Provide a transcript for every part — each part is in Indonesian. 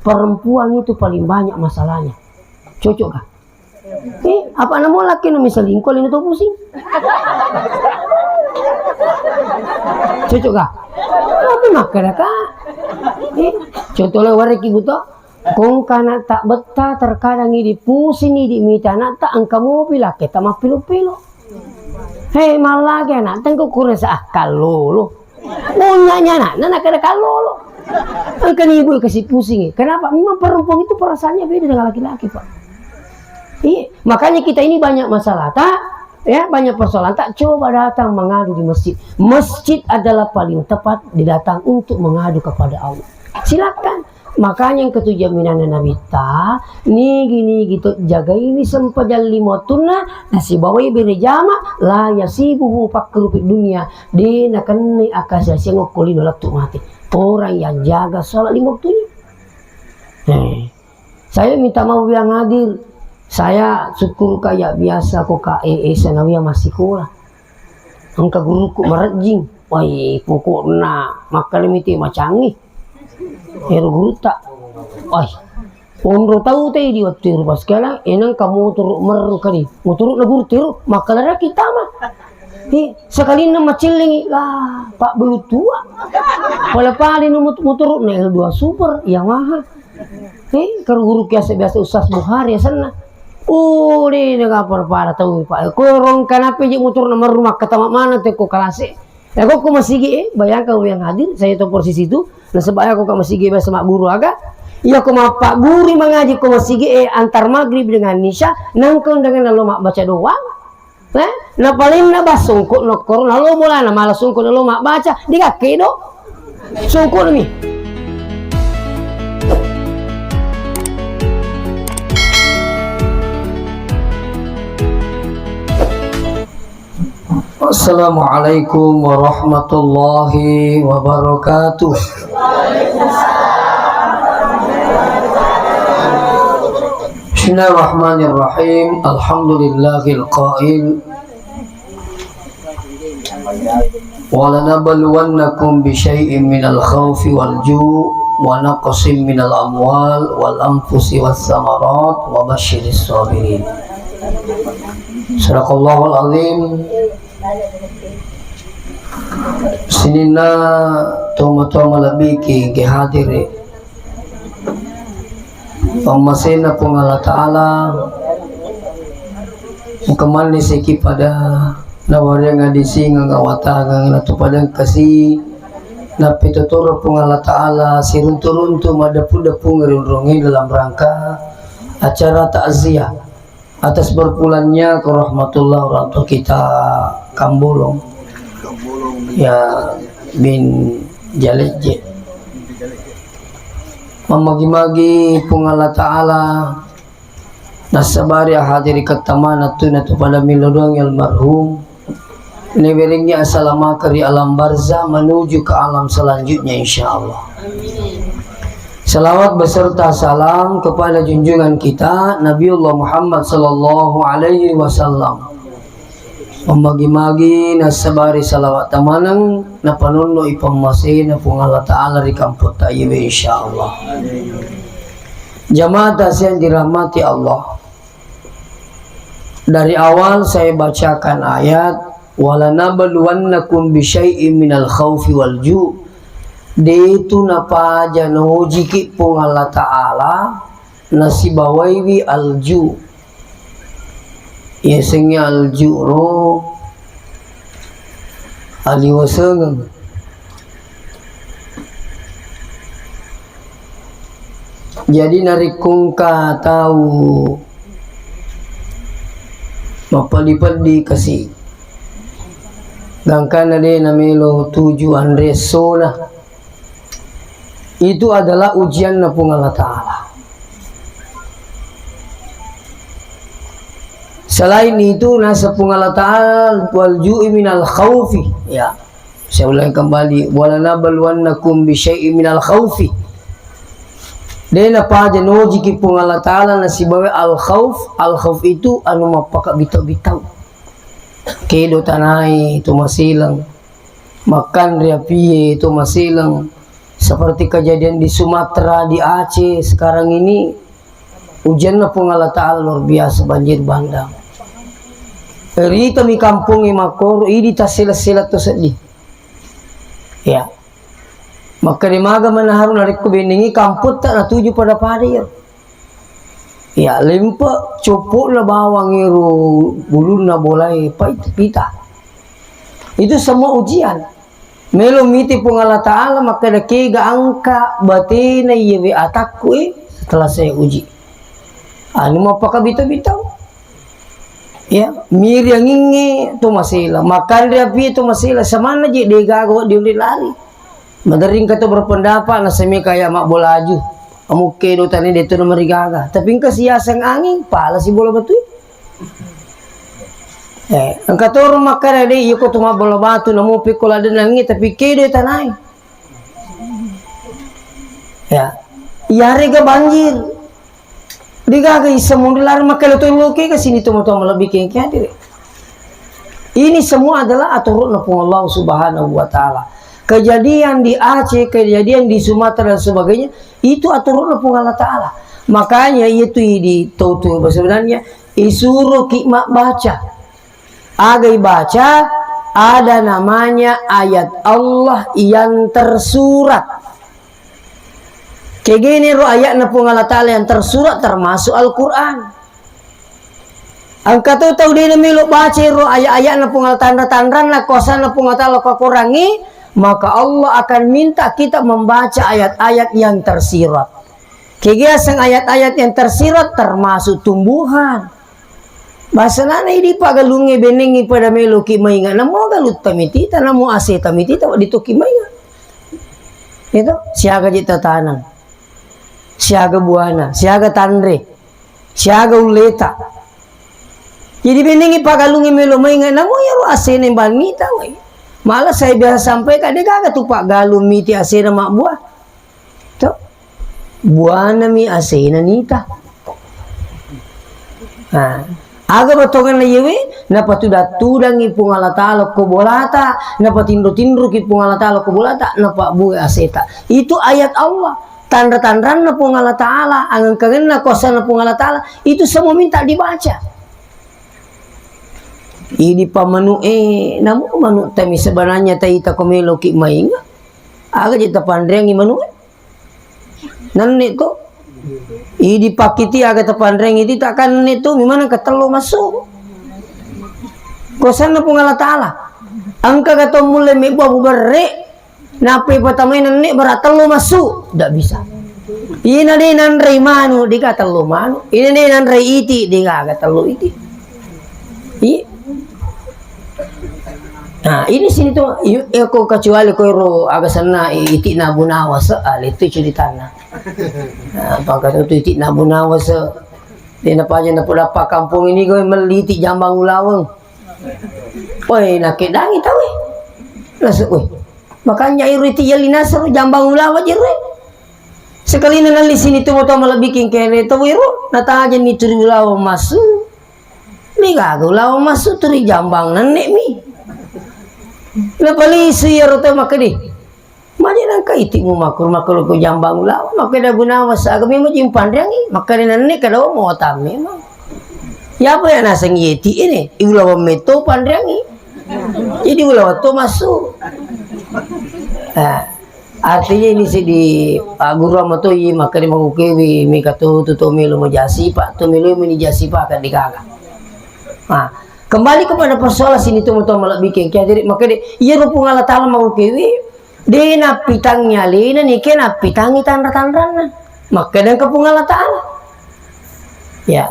Perempuan itu paling banyak masalahnya. Cocok kah? Apa nama laki nu selingkuh ini tuh pusing? Cocok kah? Apa makanya kak? Contohnya warek ibu toh, kong kana tak betah terkadang ini pusing ini minta nak tak angka mobil lah kita mah pilu-pilu. Hei malah ke nak tengku kurang seakal lo. Punyanya nak kada kalau lo. Angka ibu kasih pusing. Kenapa? Memang perempuan itu perasaannya beda dengan laki-laki pak. Iya, makanya kita ini banyak masalah tak? Ya banyak persoalan tak, coba datang mengadu di masjid. Masjid adalah paling tepat didatang untuk mengadu kepada Allah. Silakan. Makanya yang ketujuh jaminan Nabi ta ni gini gitu jaga ini sempajal limotuna nasi bawai bene jama la yasibuhu fakru dunia dinakan ni akasya sengok kolino latu mati. Orang yang jaga sholat 5 waktunya. Saya minta maaf yang hadir. Saya syukur kayak biasa kok sanawiyah masih kulah. Angka guruku merejing. Wah, pokoknya makan miti macangi. Hero guru tak. Wah, pondro tahu teh di waktu itu pas sekarang enang kamu turut meru kali. Mau turut lagu tiru makalah kita mah. Sekali nama ciling lah Pak belu tua. Kalau Pak ini mau turut naik 2 super yang mahal. Kalau guru biasa Ustaz Bukhari ya sana. Di negara pada tahu Pak. Kau orang kenapa je motor nomor rumah kata mana teh kau kelas. Ya kok masih bayangkan yang hadir saya tahu posisi itu. Nah sebaya kok masih sama guru agak. Iya kok Pak guru mengaji kok masih antar maghrib dengan nisya nangkon dengan lalu mak baca doang. Nah paling na basungkut no korona lo bola na malah sungkut lo mak baca di kaki do sungkut nih. Assalamualaikum warahmatullahi wabarakatuh. Bismillahirrahmanirrahim. Alhamdulillahil qail wa lanabluwannakum bisyai'in minal khawfi wal ju' wa naqsin minal amwal wal anfusi was samarat wa basyiris sabirin. Sadaqallahul azim. Sinina toma lebih ke hadir pemasena pun Allah Ta'ala kemana seki pada nawarnya ngadisi ngawata ngatu pada kasih napi tutur pun Allah Ta'ala sirun-turun tu madapu-dapu ngerundungi dalam rangka acara takziah atas berpulannya ke rahmatullah orang tua kita Kambulong ya bin Jalejje memagi-magi pun Allah Ta'ala nasabari hadiri ketamana tu pada milodong yang marhum neberingnya assalamualaikum alam barzah menuju ke alam selanjutnya insyaallah. Salawat beserta salam kepada junjungan kita Nabiullah Muhammad sallallahu alaihi wasallam. Membagi-magi nasabari salawat tamanang na panuno ipamasin na pung Allah Ta'ala di kampung tayo insyaallah. Jamaah yang dirahmati Allah. Dari awal saya bacakan ayat walanabluwannakum bisyai'in minal khawfi wal ju'. Itu napa jano jiki pung Allah Ta'ala nasibawaiwi al ju'. Yesengnya al-ju'ro aliwasangan jadi narikungka tahu mapalipad kasih gangkan ada namelo tujuan resona itu adalah ujian na pung Allah Ta'ala. Selain itu nasa pung Allah Ta'ala wal ju'i minal khawfi ya saya ulang kembali walanabluwannakum bisyai'in minal khawfi dena pa janoji ki pung Allah Ta'ala nasibawe al khawf itu anu mapaka bitaw-bitaw kedo tanai itu masilang makan ria piye itu masilang seperti kejadian di Sumatera, di Aceh sekarang ini, hujannya pun Allah Ta'ala luar biasa, banjir bandang. Eri kami kampung Makoro, ini tak silat-silat tu sedih. Ya, maka di maga menaharun dari kebeningi kamput tak natuju pada padir. Ya, lempak copok lah bawang iru bulun na bolai pita. Itu semua ujian. Melo miti pun Allah Ta'ala maka dah kega angka batina yewe atakku setelah saya uji. Anu mau pakai bita-bita. Ya, mir yang inge tu masilah, makan dia pi tu masilah, semana je dia gago dia lari. Madaring kata berpendapat na semi kaya mak bola aju. Amu kedo tani dia tu nomor gaga. Tapi engkau siasang angin, pala si bola batu. Angkat orang makan ada, iya kau cuma bola batu, namu pikul ada nangi, tapi kedo tanai. Ya, rega banjir. Diga ke semua dilarang makan itu loke ke sini tu lebih kengkeh diri. Ini semua adalah aturan Allah Subhanahu Wa Taala. Kejadian di Aceh, kejadian di Sumatera dan sebagainya, itu aturan Allah Taala. Makanya itu di tahu sebenarnya isuruh kikmat baca. Agai baca ada namanya ayat Allah yang tersurat. Kayak gini roh ayat napung Allah Ta'ala yang tersurat termasuk Al-Quran. Angka tahu dia namilo baca roh ayat-ayat napung Allah tanda-tanda na kosan napung Allah Ta'ala kurangi, maka Allah akan minta kita membaca ayat-ayat yang tersirat. Kayak ayat-ayat yang tersirat termasuk tumbuhan. Bahasa nana ini pagalungi beningi pada melo ki mainga namo galut tamitita namo ase tamitita dito ki mainga. Itu siaga jita tanang, siaga buana, siaga tandre, siaga uleta. Jadi beningi pagalungi melo mainga namo ya ro ase ne balmita we. Malah saya biasa sampaikan dia kagak tu pak galum miti ase na mak buah. Tuh buana mi ase na nita. Nah, aga batongan na yewe napa tudang ipung Allah Ta'ala ko bolata, napa tindro ki pung Allah Ta'ala ko bolata, napa buwe aseta. Itu ayat Allah. Tanda-tanda na pung Allah Ta'ala, angan kangen na kosan na pung Allah Ta'ala, itu semua minta dibaca. Ini pamanu namu manu tami sebenarnya taita komelo ki mainga. Aga jita pandrengi manu nanne to. Idi pakiti aga tapandreng itu takkan itu memang ketelu masuk. Kosan na pung Allah Ta'ala. Angka kata mulai mebabu berre nape patamay nenek beratelu masuk. Tak bisa. Ina de nan rei manu diga telu manu. Ina de nan rei iti diga aga telu iti. Nah ini sini tuh aku kecuali kau agak sana iti nabunawa soal itu ceritanya. Nah, apakah itu iti nabunawa se dia apa aja dapat kampung ini kau meliti jambang ulaweng. Woi nak kedangi tahu langsung woi makanya iti yalina seru jambang ulawa jeru. Sekali nanali sini tuh mau malah bikin kene tahu iru nata aja ni turi ulawa masuk. Ni gak ulawa masuk turi jambang nenek mi. Napali siya rota makadi. Madi nang kaiti mo makul ko jambang ulaw. Makada gunawa sa agami mo jimpan riangi. Makadi nanne kadaw mo otame mo. Ya apa ya nasang yeti ini. Ulaw meto pandriangi. Jadi ulaw to masuk. Artinya ini sih di guru mo to yi makadi magukewi mi kato to milo mo jasi pa to milo mo ni jasi pa kan dikaga. Kembali kepada persoalan sini tuh malah bikin jadi makanya iya rupung Allah Ta'ala mau kewi dia na pitangnya lina nih kena pitangi tanda-tanda makanya kepung Allah Ta'ala ya.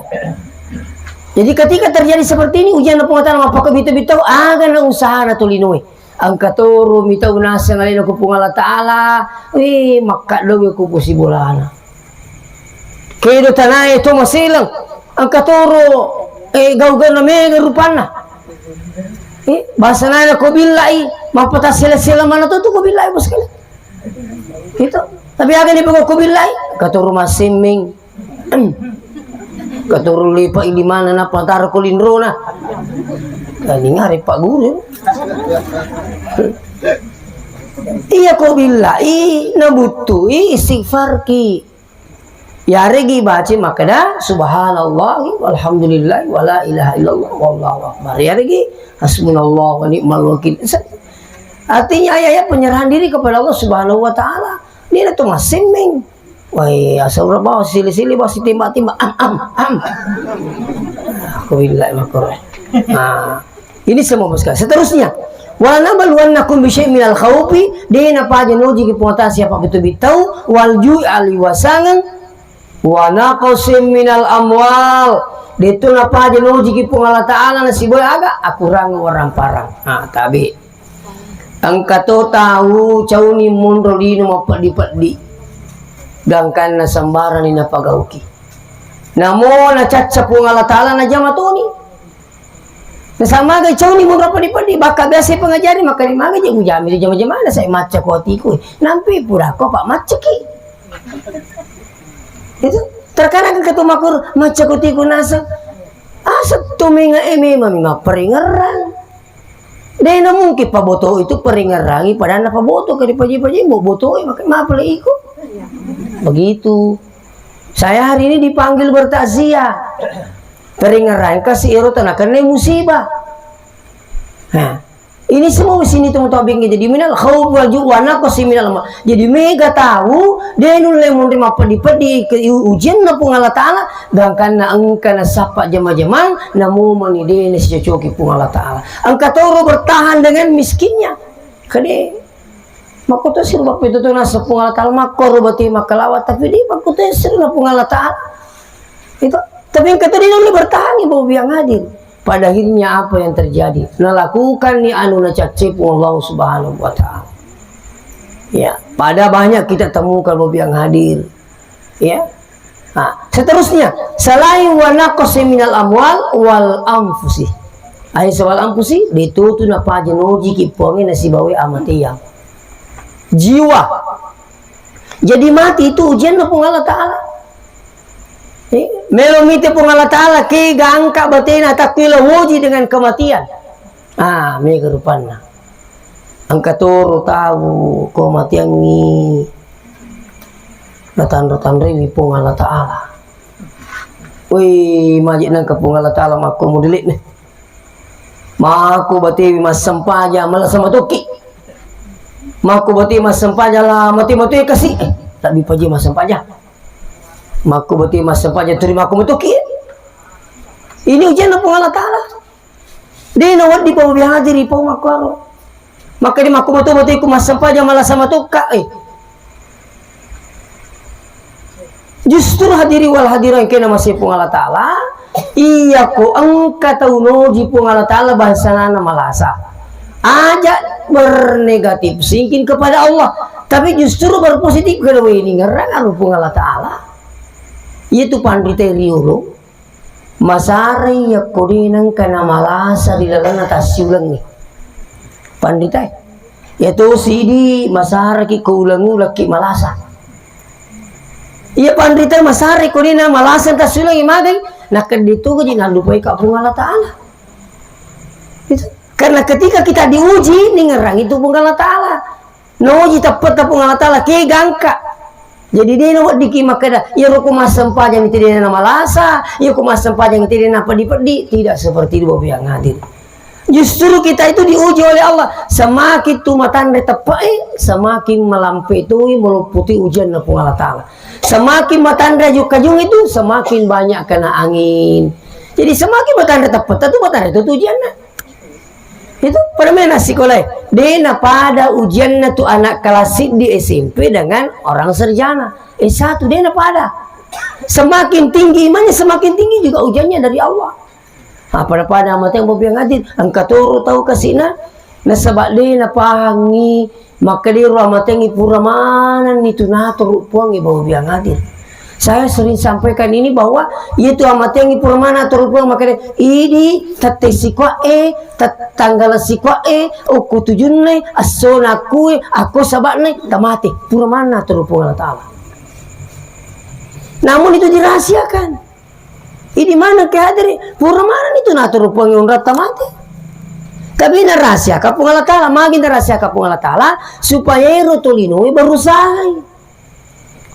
Jadi ketika terjadi seperti ini ujian pung Allah Ta'ala apakah bita-bita aga na usaha na tulinoi angka toro mita unasa ngalina kepung Allah Ta'ala maka dobe ko po si bolana kedo tanay to masilang angka toro gau-gau na mega rupana. Bahasa nana ko bilai, mapata sila-sila mana tuh ko bilai bos kali. Itu. Tapi akan di ko bilai, katuru masiming. Katuru lipa ili mana na pantara ko linro na. Kani ngari Pak Guru. Iya kau bila nabutu istighfar ki. Ya regi baca maka dah subhanallah walhamdulillah wala ilaha illallah wallahu akbar. Ya regi hasbunallah wa ni'mal wakil. Artinya ayat penyerahan diri kepada Allah Subhanahu wa taala. Dia tu masing-masing. Wah, asal berapa sili-sili basi timbak-timbak Aku bilang makro. Nah, ini semua boskan. Seterusnya, wa nabluwannakum bi syai'in minal khawfi, dina pa jenuji ki pengetahuan siapa betul bitau wal ju'i ali wasangan wa naqsim minal amwal. Ditu napa jenuji ki Allah taala nasi boy agak akurang orang parang. Nah, tabi. Angkato tahu cauni mundo dino mapadi-padi. Gangkan na sambaran ni napagauki. Namo na caca pung Allah taala na jamatuni. Nasama gay caw ni mo rapadi-padi baka biasa pengajari maka di maga je ujami di jama-jama na sa maca ko atiku. Nampi pura ko pak macaki. Itu terkadang ketumakur maca ko tiku nasa. Asat tuminga mami peringaran. Dena mungkin paboto itu peringarangi padahal na paboto ka di paji-paji mo boto maka mapalai iko. Begitu. Saya hari ini dipanggil bertakziah. Peringaran kasih iro tanah karena musibah. Nah, ini semua sini tuh tobing jadi minal khawf wal ju' wa naqsi minal. Jadi mega tahu dia nu lemon terima pedi-pedi ke ujian na pung Allah taala dan kana engka na sapa jama-jama namu mani dene secocoki pung Allah taala. Engka toro bertahan dengan miskinnya. Kade makoto sir bapak itu tuh nasa pung Allah taala makor berarti makalawat tapi dia makoto sir na pung Allah taala. Itu tapi yang kata dia boleh bertahan ibu yang hadir. Pada akhirnya apa yang terjadi? Melakukan ni anu nacaci Allah Subhanahu wa taala. Ya, pada banyak kita temukan ibu yang hadir. Ya. Nah, seterusnya, selain wa naqsi minal amwal wal anfusi. Ai soal anfusi ditutu na pa jenuji ki pongi nasibawi amatiya. Jiwa. Jadi mati itu ujian na pung Allah taala. Melomite pun Allah Ta'ala ke gangka batina takwila wuji dengan kematian. Ah, mega rupana. Angka toro tahu kematian ni ratan-ratan rewi pun Allah Ta'ala. Wih, majik nang kapung Allah Ta'ala maku modelit nih. Maku bati mas sempaja malah sama toki. Maku bati mas sempaja lah mati-mati kasih. Tak dipaji mas sempaja. Maku beti mas sempaja terima aku metuki. Ini ujian apa Allah taala. Dia nawat di pau biang hadir pau makaro. Maka di maku metu beti ku mas sempaja malah sama tuka. Justru hadiri wal hadiran kena masih pung Allah taala. Iya ku engka tau noji pung Allah taala bahasana malasa. Ajak bernegatif singkin kepada Allah, tapi justru berpositif kepada ini ngerang pung Allah taala. Itu pandita riuro masari ya kodinang kana malasa di dalam atas ulang ni pandita yaitu sidi masara ki kaulangu laki malasa iya pandita masari kodinang malasa atas ulang imagai nak keditu ke jinan lupai kapung Allah taala itu karena ketika kita diuji ni ngerang itu pung Allah taala noji tepat pung Allah taala ke gangka. Jadi dia nak diki makada, ya ruku mas sempajang itu dia nama lasa, ya ruku mas sempajang itu dia nama pedi-pedi, tidak seperti itu bapak yang hadir. Justru kita itu diuji oleh Allah, semakin tu matan tepai, semakin melampaui itu meluputi ujian dari Allah Taala. Semakin matan kajung itu semakin banyak kena angin. Jadi semakin matan tepat, itu matan itu ujiannya. Itu pada mana sekolah dia pada ujian tu anak kelas di SMP dengan orang sarjana S1 dia pada semakin tinggi imannya semakin tinggi juga ujiannya dari Allah. Nah, pada amat yang bobiang adil angka turu tahu kasihna nasabak dia pahangi maka dia amat yang ipuramanan itu natur puangi bobiang adil. Saya sering sampaikan ini bahwa itu amat yang ipurmana turupang makanya ini tate sikwa tanggal sikwa aku tujunne asona aku sabakne tamati purmana turupang Allah Taala. Namun itu dirahasiakan. Ini mana kehadirin purmana itu naturupang yang rata mati. Tapi na rahasia kapung Allah Ta'ala, magin na rahasia kapung Allah Ta'ala, supaya ero tulinoi berusaha.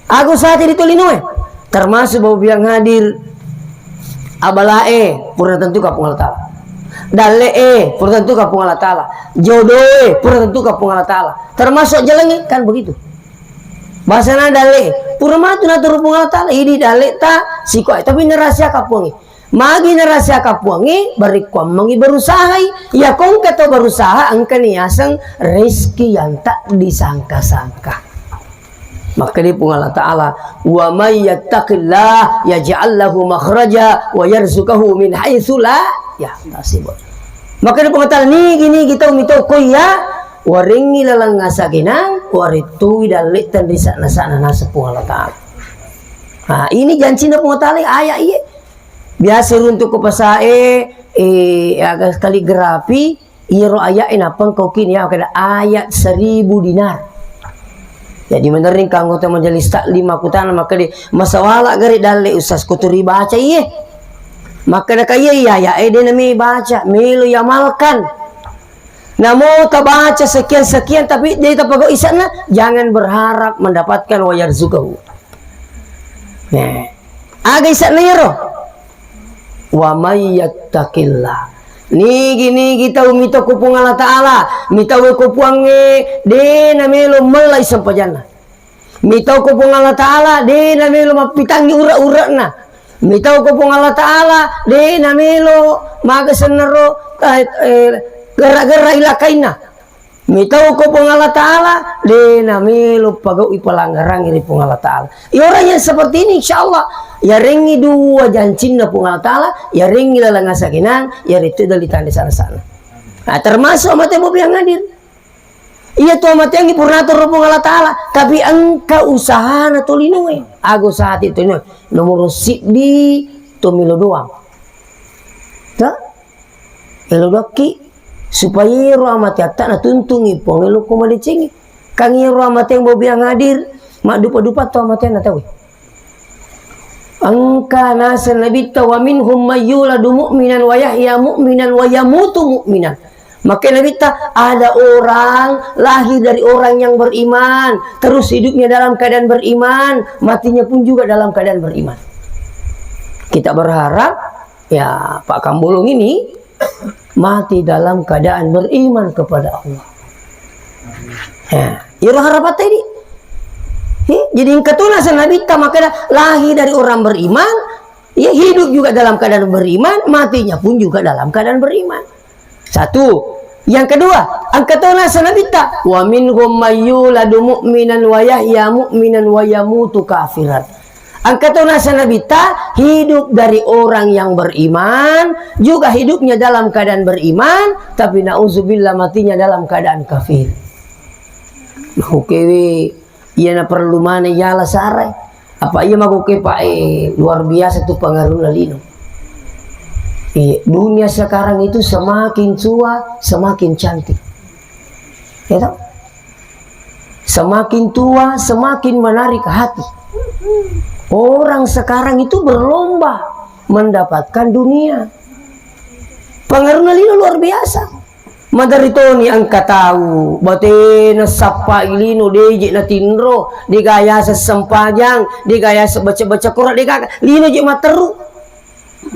Aku saat ini tulinoi, termasuk bau biang hadir, abalae, pura tentu kapung Allah Ta'ala. Dale pura tentu kapung Allah Ta'ala. Jodoh pura tentu kapung Allah Ta'ala. Termasuk jalannya, kan begitu. Bahasana dale, pura matu na turupung Allah Ta'ala, ini dale ta, sikuai, tapi na rahasia kapungi. Magi na rahasia kapuangi bari kuamangi berusaha ya kong kata berusaha angka niasang rezeki yang tak disangka-sangka. Maka di pun Allah Ta'ala wa may yattaqillah yaj'al lahu makhraja wa yarzuqahu min haitsu la yahtasib. Maka di pun Allah ni gini kita umito koya waringi lalang ngasaginang waritu dalit dan disana-sana nasa pun Allah Ta'ala. Nah ini janji na pun Allah ayat iya. Biasa untuk kepasae agak kaligrafi iro ayat inapang kau kini ada ayat 1000 dinar. Jadi menerin kanggo ta majelis taklim aku tanah maka di masawala gari dale usas kuturi baca iye. Maka da kaya ya de nami baca milu yamalkan. Namo ta baca sekian tapi dia ta pagaw isana jangan berharap mendapatkan wayar zukahu. Nah, aga isana yero. Wa may yattaqillah nigi kita umito kupung Allah Ta'ala mita we kupuange de na melo melai sampajana mita kupung Allah Ta'ala de na melo mapitangi ura-ura na mita kupung Allah Ta'ala de na melo magasenero gara-gara ilakaina mita kupung Allah Ta'ala de na melo pagaw ipalanggarang iri pung Allah Ta'ala orang yang seperti ini insyaallah ya rengi dua jancin na pung Allah Ta'ala ya rengi lalang asakinan ya itu dari tanda sana-sana. Nah termasuk amat yang bilang hadir iya tuh amat yang purnatur pung Allah Ta'ala tapi angka usaha na tulinoi aku saat itu nomor di tumilo doang tak elo doki supaya ro amat yatta na tuntungi pong elo kumalicingi kang iro amat yang bilang hadir mak dupa-dupa tuh amat yang na tahu angka nasa nabita wa minhum mayyuladu mu'minan wa yahya mu'minan wa yamutu mu'minan. Maka nabita ada orang lahir dari orang yang beriman terus hidupnya dalam keadaan beriman matinya pun juga dalam keadaan beriman. Kita berharap ya Pak Kambulung ini mati dalam keadaan beriman kepada Allah. Ya, iro harapan tadi. Jadi ketuna sanabita maka lahir dari orang beriman, ya hidup juga dalam keadaan beriman, matinya pun juga dalam keadaan beriman. Satu. Yang kedua, angkatuna sanabita wa minhum mayyuladu mu'minan wa yahya mu'minan wa yamutu kafiran. Angkatuna sanabita hidup dari orang yang beriman, juga hidupnya dalam keadaan beriman, tapi nauzubillah matinya dalam keadaan kafir. Oke. Iya na perlu mana yala sarai apa iya maguke pak luar biasa tuh pengaruh lalino dunia sekarang itu semakin tua semakin cantik ya tahu semakin tua semakin menarik hati orang sekarang itu berlomba mendapatkan dunia pengaruh lalino luar biasa. Madarito ni ang kataw, bate na sapa ilino, di na tinro, di gaya sa sampajang, di gaya sa baca-baca Quran, di kaka, lino di materu.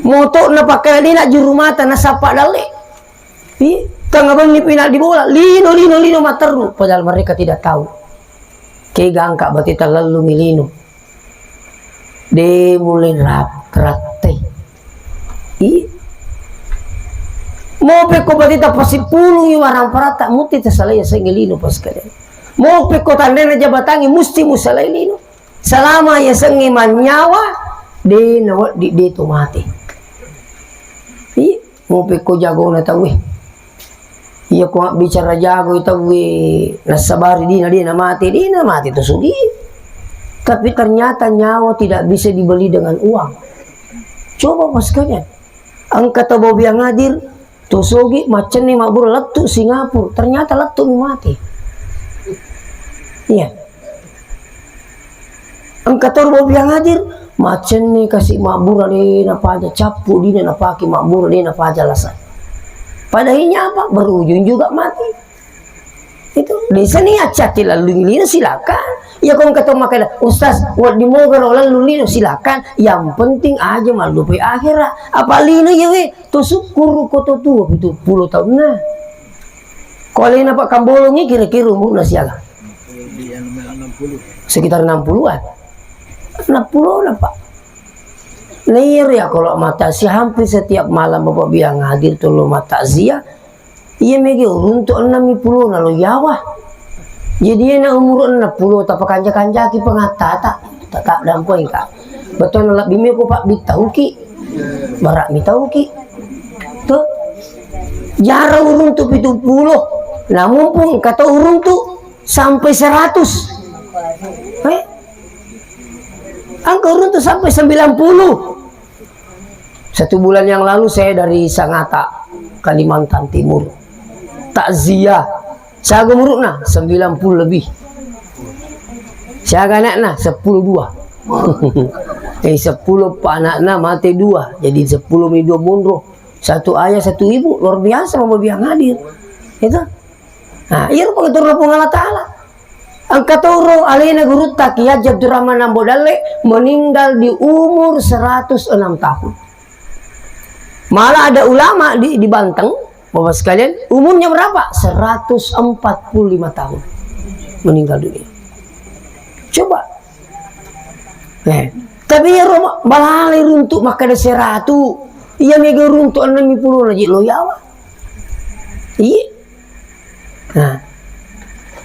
Moto na pakai di na jurumata na sapa dali. Kangabang ni pinal di bola, lino materu. Padahal mereka tidak tahu. Kaya gangka bate talalu milino. De mulai rate. Mau peko batita pasipulung warang parata muti tersalaya sengelino pas kalian. Mau peko tandena jabatangi musti musalailino. Selama ya sengi manyawa de nawa di itu mati. Mau peko jago na tahu. Iya ko bicara jago itu nasabari dina mati itu sudi. Tapi ternyata nyawa tidak bisa dibeli dengan uang. Coba pas kalian. Angkat tabobi yang hadir Tosogi macam ni mabur letu Singapura ternyata letu mati. Iya. Angkator bobi yang hadir macam ni kasih mabur ni napa aja capu dia napa ki mabur dia napa aja lasan. Padahal apa? Berujung juga mati. Itu di sini acati lalu lino silakan. Ya kalau kata makan Ustaz, buat di moga lalu lino silakan. Yang penting aja malu pe akhirat. Apa lino ya we? Tu syukur ko tu itu 10 tahun nah. Kalau ini apa kambolongnya kira-kira umur nasiaga? Sekitar 60-an. 60 lah Pak. Nih ya kalau mata si hampir setiap malam Bapak biang hadir tuh lo mata zia. Iya megi untuk 60 lalu Jawa. Jadi na umur 60 tak kanja-kanja ki pengata tak dampoi kak. Betul nolak bimi ko Pak bitau ki. Barak mitau ki. Tuh. Jarang urun tuh 70. Namun pun kata urun tuh sampai 100. Angka urun tuh sampai 90. 1 bulan yang lalu saya dari Sangatta, Kalimantan Timur. Takziah. Saya gemuruk nah 90 lebih. Saya anak nah 10 2. 10 pak anak nah mati 2. Jadi 10 ni 2 mundur. 1 ayah 1 ibu luar biasa mau biang hadir. Itu. Nah, iya pengatur Allah Taala. Angka toro alena guru Kiai Abdurrahman Ambodale meninggal di umur 106 tahun. Malah ada ulama di Banteng, Bapak sekalian, umurnya berapa? 145 tahun meninggal dunia. Coba. Tapi ya balali runtuk maka ada 100. Iya mega runtuk 60 lagi lo yawa. Iya. Nah.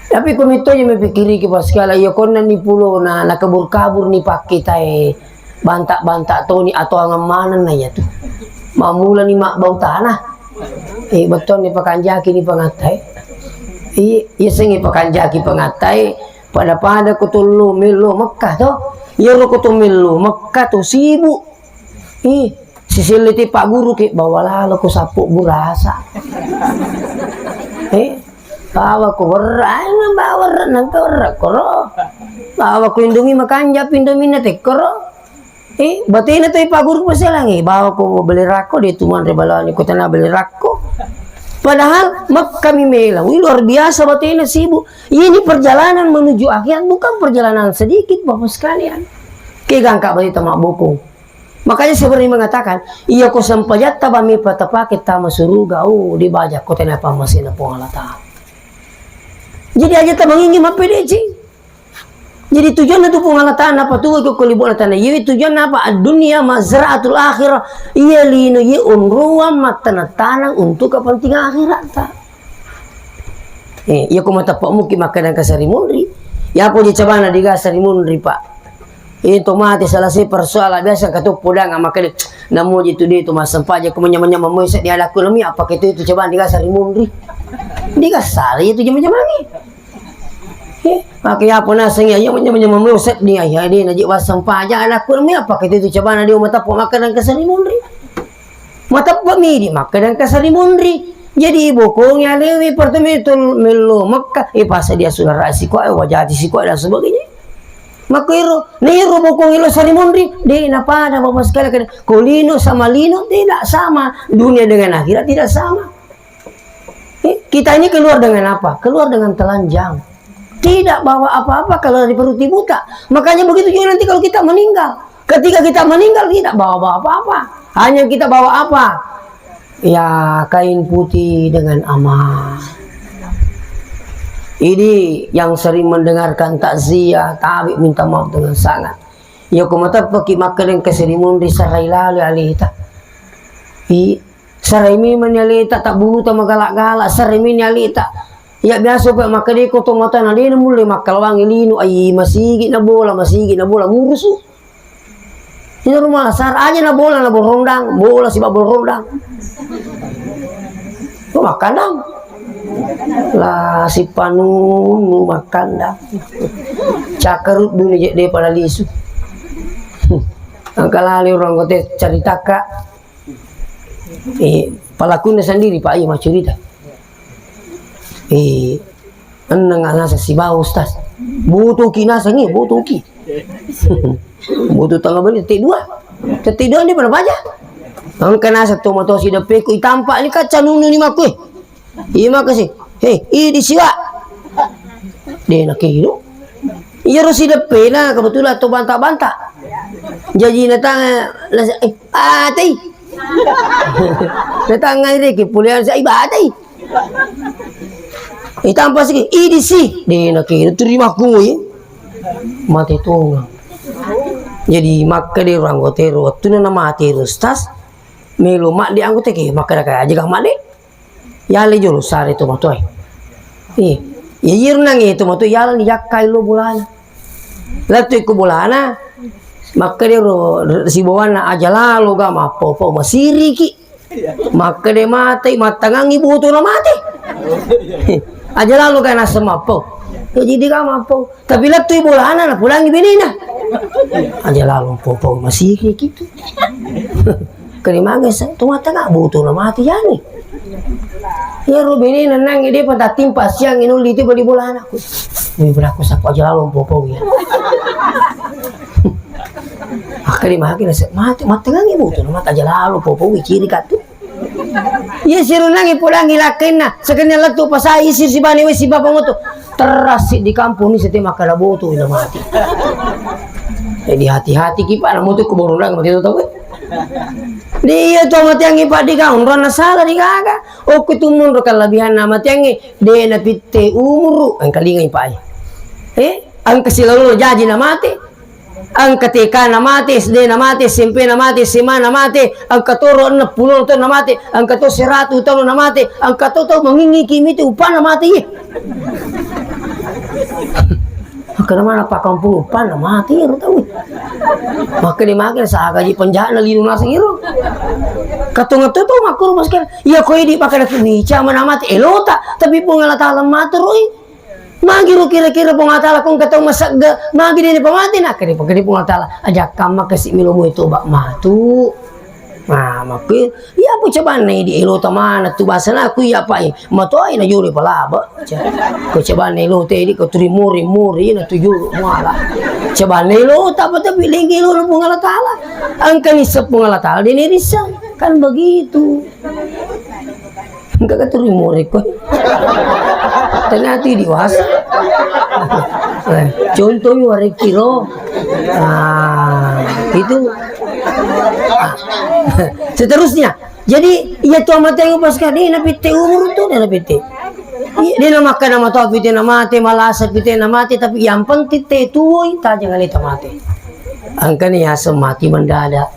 Tapi komito yang memikiri ke paskala ya kona ni pulo na nakabur-kabur ni pakai tai bantak-bantak to ni atau angamanan na ya tuh. Mamula ni mak bau tanah. Betul ni pakanjaki ni pangatai. Iya sengi pakanjaki pangatai pada kutulu milo Mekah to. Ya ro kutulu Mekah to sibuk. Sisiliti Pak Guru ki bawalah lo ku sapuk burasa. Bawa ku berak, bawa renang ke berak koro. Bawa ku indungi makanja pindomina te koro. Batin itu Pak Guru pasti lagi. Bawa ku beli rako di tuman rebalani ku tanah beli rako. Padahal kami melang, luar biasa batin sibuk. Ini perjalanan menuju akhirat bukan perjalanan sedikit Bapak sekalian. Kegangka bagi tamak bokong. Makanya seperti mengatakan, iya ku sampajat tabami patapakit tama suruga. Dibajak ku tanah pamasina pengalata. Jadi aja tak mengingi PDC. Jadi tujuan itu pengalatan apa tuh ke kelibon tanah. Jadi tujuan apa? Dunia mazraatul akhirah. Iya lino ye umruam matana tanang untuk kepentingan akhirat ta. Iya ku mata pak muki makanan kasari mundri. Ya aku dicoba na diga sari mundri Pak. Itu mati selesai persoalan biasa katu podang makan namu itu dia itu mas sempat aja ku menyamanya memuset dia laku lemi apa itu coba diga sari mundri. Diga sari itu jam-jam lagi. Pakai apa nasanya yang memuset dia ya dia najik wasam paja laku lemi apa itu coba na dia mata po makanan kasari mundri. Mata po mi di makanan kasari mundri. Jadi bokongnya lewi pertama itu melo Mekah pasal dia sudah rasiko wajah siko dan sebagainya. Makiro, nero bokong ilo sarimundri, di napa ada Bapak sekalian kolino sama lino tidak sama, dunia dengan akhirat tidak sama. Kita ini keluar dengan apa? Keluar dengan telanjang, tidak bawa apa-apa kalau dari perut buta. Makanya begitu juga nanti kalau kita meninggal. Ketika kita meninggal tidak bawa apa-apa, hanya kita bawa apa? Ya kain putih dengan amal. Ini yang sering mendengarkan takziah, tabik minta maaf dengan sangat. Ya kumata pakai makan keserimun di sarai lali alita. Sarai mi menyalita tak bulu tak magalak-galak sarai mi nyalita. Ya biasa pak makan iko to mata nadi mulai makal wangi linu ai masigi na bola ngurusu. Ini rumah sar aja na bola rondang, bola si babol rondang. Kok makan dong? Lah si panunu makan dah cakarut dulu dia pada lisu angkalali orang kote cerita kak pelakunya sendiri Pak Iya cerita eneng nasa si bau Ustaz butuh nasa nih butuh butuh tangga beli T2 dia pada baca Ang kana sa tomato si dape ko itampa ni kaca nunu ni makoy. Iya makasih. Hei, di siwa. Dia nak kiro. Iya ro si dape na kebetulan to banta-banta. Jadi natang atai. Natang ngai ke pulian sa iba atai. Itampa sige, di si. Dia nak kiro terima ku ya. Mati tunga. Jadi maka dia orang gotero waktu na mati rustas melo mak di anggota ke maka dah aja mak dek ya le jolo sare to matoi ya yir nang itu matoi ya le yakai lo bulana latu ku bulana maka dia si bawana aja lalu ga mapo masiri ki maka dia mati matangang ibu tu na mati aja lalu kan asam mapo jadi dia mapo tapi latu bulana na pulang ibinina aja lalu popo masih kayak gitu. Kerima guys, itu mata nggak butuh nama mati ya nih. Ya Ruben ini nenang dia pada timpa siang ini uliti beli bola anakku. Ini berlaku sapu aja lalu popo ya. Kerima guys, mati nggak butuh nama aja lalu popo ciri katu. Ya si runangi pulang gilakin nah sekenal letu pas saya isir si bani si bapak ngoto terasi di kampung ini setiap makan butuh ini mati. Jadi hati-hati kipa namu tu kubur ulang mati tu tahu. Dia tu mati yang kipa di kau orang salah di kaga. Oh kutumun kelebihan nama tiangi dia na pitte umur ang kalingai pai. Ang kasilalu jadi na mati. Ang ketika na mati, SD na mati, SMP na mati, SMA na mati, ang katoro 60 tahun na mati, ang kato 100 tahun na mati, ang kato mengingi kimi tu upah na mati. Kenapa nak kampung upah na mati ya tahu. Maka dia makan sa gaji penjahat na lino na singiro. Katong tu makur masker. Ya koi di pakai nak bica mana mati elota tapi pun ngala talam mati roi. Magi ro kira-kira pengatala kung katong masak ga magi din pamati na kani pagdi pengatala aja kama kasi milomo itu bak matu. Nah, maka ya po coba nih di elota mana tu bahasa na aku ya pa matoi na juri palaba. Ko coba nih lo te di ko muri na tu juru mala. Coba nih lo tapi lagi lo pengatala. Ang kanisa pengatala din irisa kan begitu. Enggak keturimuri ko. Ternyata dewasa. Contoh hari kilo. Itu. Seterusnya. Jadi ia tu amat yang pas kali nabi te umur tu nabi te. Dia nama makan nama tu pite nama te malas pite nama te tapi yang penting te tuoi tak jangan lihat mati. Angkanya ya semati mendadak.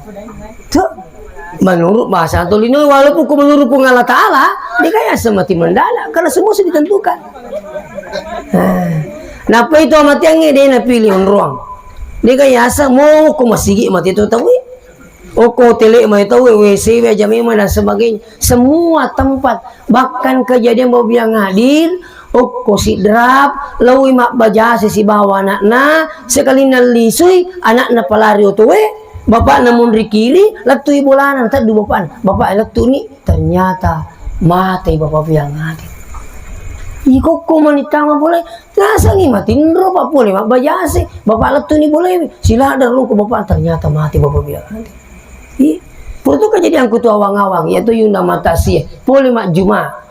Menurut bahasa Tolino walaupun menurut Allah Ta'ala dia kayak semati mendadak karena semua sudah ditentukan. Napa itu amat yang dia nak pilih ruang dia kayak asa mau ku masigi mati itu tahu oko tele mai tahu WC jam dan sebagainya semua tempat bahkan kejadian bau biang hadir oko sidrap lawi mak baja si bawa anakna sekali nalisui anakna palari otowe bapak namun di kiri, letu ibu lanan, tadi bapak letu ni ternyata mati bapak biang mati. Iko komanita mah boleh, nasa ni mati nro pak boleh, mak bajase, bapak letu ni boleh, sila ada lu ke bapak ternyata mati bapak biang mati. Perlu kejadian kutu awang-awang, yaitu yunda mata sih, boleh mak juma.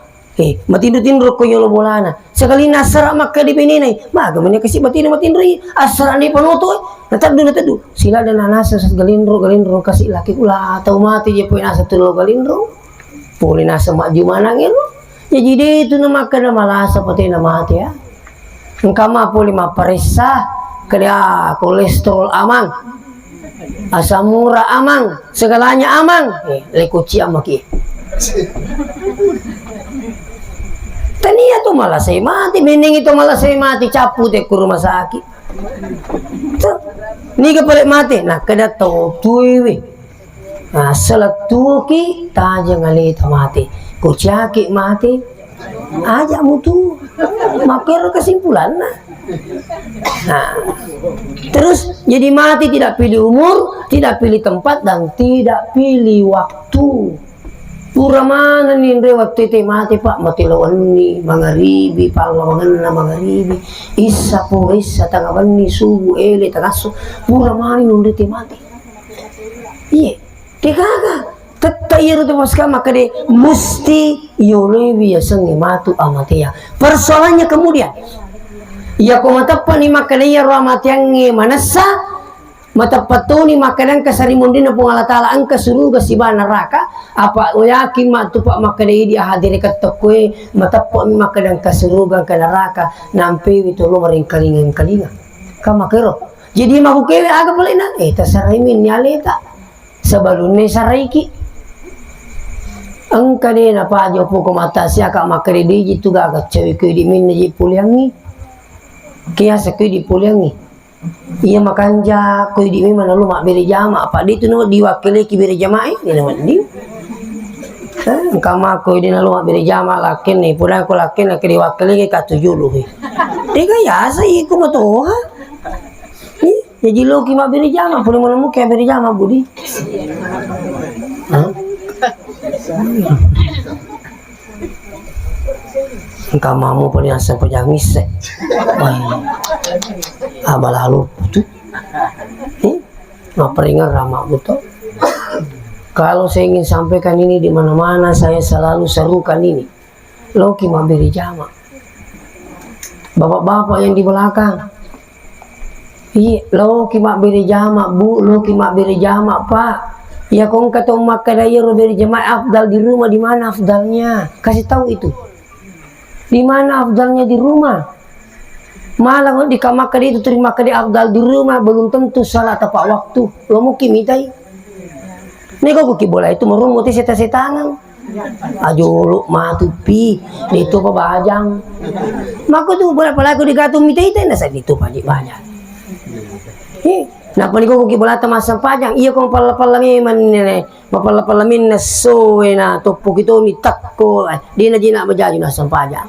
Matindro ko yolo bolana. Sekali nasara maka di peninay. Maga man kasi matindro asara ni panuto. Natadu. Sila dan nasa sa galindro kasi laki kula atau mati dia po nasa tulo galindro. Puli nasa maju manang ilo. Jadi dito na maka na malasa pati na mati ya. Ang kama puli maparisa kaya kolesterol amang. Asam murah amang, segalanya amang. Lekuci amaki. Tania tu malah saya mati, mending itu malah saya mati capu deh ke rumah sakit. Ni kepala mati, nah kada tahu tuiwi. Nah salat tuki, taja ngalita mati, kucaki mati, aja mutu, makir kesimpulan nah. Terus jadi mati tidak pilih umur, tidak pilih tempat dan tidak pilih waktu. Puraman nin waktu itu mati pak mati lawan ni mangaribi palawangan na mangaribi isa purisa tangawan ni subuh ele tagaso puraman nun mati iya dekaga ka iya rutu paska maka de musti yolewi ya sengi matu amatia. Persoalannya kemudian ya ko matappa ni maka de ya ro amatiange manasa matapatuni maka dan kasarimundina pung Allah taala angka suruga siba neraka apa yakin matu pak maka de dia hadiri katokwe matappa maka dan kasuruga ke neraka nampi itu lo maring kalingan kama kero jadi mabukewe aga palena tasaraimin nyaleta sabalune saraiki angka de na pa jo po mata siya ka makredi jitu ga cewi ke di min ji puliangi kia sa ke di puliangi iya makanja ko di min mana lu mak beri jama apa di tu no diwakili ki beri jama ni na di kama ko di na lu mak beri jama lakin ni pulang ko lakin na diwakili ka 70 tiga ya sa iko mo to ha jadi lo ki mak beri jama pulang mo ke beri jama budi kamamu peniasa pejangis abalalu itu ngaperingan ramak betul. Kalau saya ingin sampaikan ini di mana-mana saya selalu serukan ini Loki mabiri jama bapak-bapak yang di belakang Loki mabiri jama bu Loki mabiri jama pak ya kong kata maka daya roberi jemaah afdal di rumah di mana afdalnya kasih tahu itu di mana afdalnya di rumah malah di kamar itu terima kadi afdal di rumah belum tentu salah tepat waktu lo mungkin mitai nih kok bola itu merumuti setanan ajo lu matupi itu apa bajang maka tuh bola pelaku digatung mitai itu nasa itu banyak nah pali ko bola ta masang pajang iya kong palapalami man ne mapalapalamin na sowe na topok ito ni takko di na jina majajo na sang pajang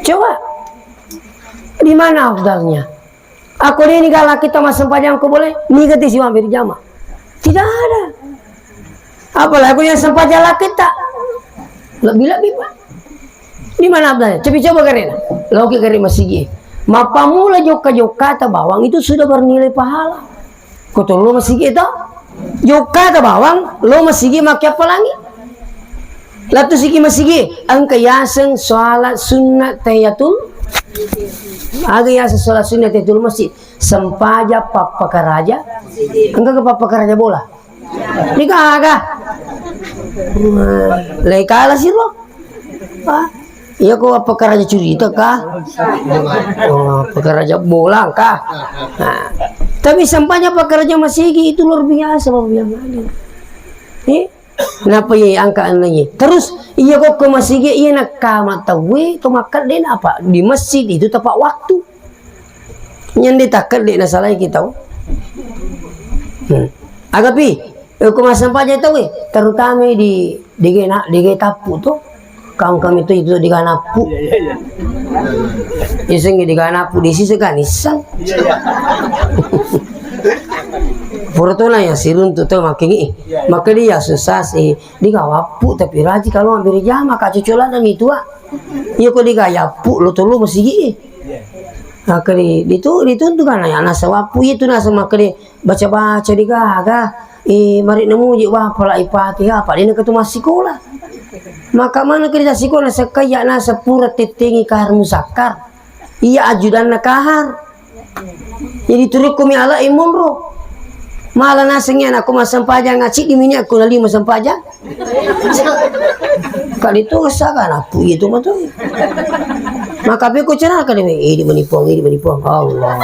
coba di mana afdalnya aku ini kalau kita masang pajang ko boleh ni gati si mampir jama tidak ada apalagi aku yang sempajang kita lebih pak di mana afdalnya coba karena loki kari masigi mapamula joka ta bawang itu sudah bernilai pahala. Kotor lo masih kita joka ta bawang lo masih makai apa lagi? Latu sigi masih angka yasen sholat sunat tahiyatul. Aga yasen sholat sunat tahiyatul masjid sempaja papa karaja. Angka ke papa karaja bola. Nikah aga. Lekala sih lo. Iya kok apa karaja cerita kah? Oh, pekaraja bola kah? Nah, tapi sampainya pekaraja masigi itu luar biasa bapak yang ada. Kenapa ya angka anaknya? Terus iya kok ke masigi iya nak kamatawi to makan den apa di masjid itu tepat waktu. Yang ditakar dek nasalah kita. Agapi, kok sampainya tahu terutama di tapu tuh. Kami itu di kanapu. Iseng di kanapu di sisi kanisan. Fortuna ya sirun tuh makin maka dia susah sih di kawapu tapi raji kalau ambil jama kacuculan dan itu iya kok di kayapu lo tuh lo masih nah kali itu tuh kan ya nasa wapu itu nasa maka baca di gaga mari nemu jiwa pola ipati apa dia ketemu sekolah. Maka mana kerja sekolah sekaya nasa pura tetengi kahar musakar iya ajudan nakahar jadi turut kumi ala imunro malah nasengnya aku masang pajang ngacik di minyak aku lali masang pajang kali itu kesakan aku itu betul maka aku cerah kali ini menipuang Allah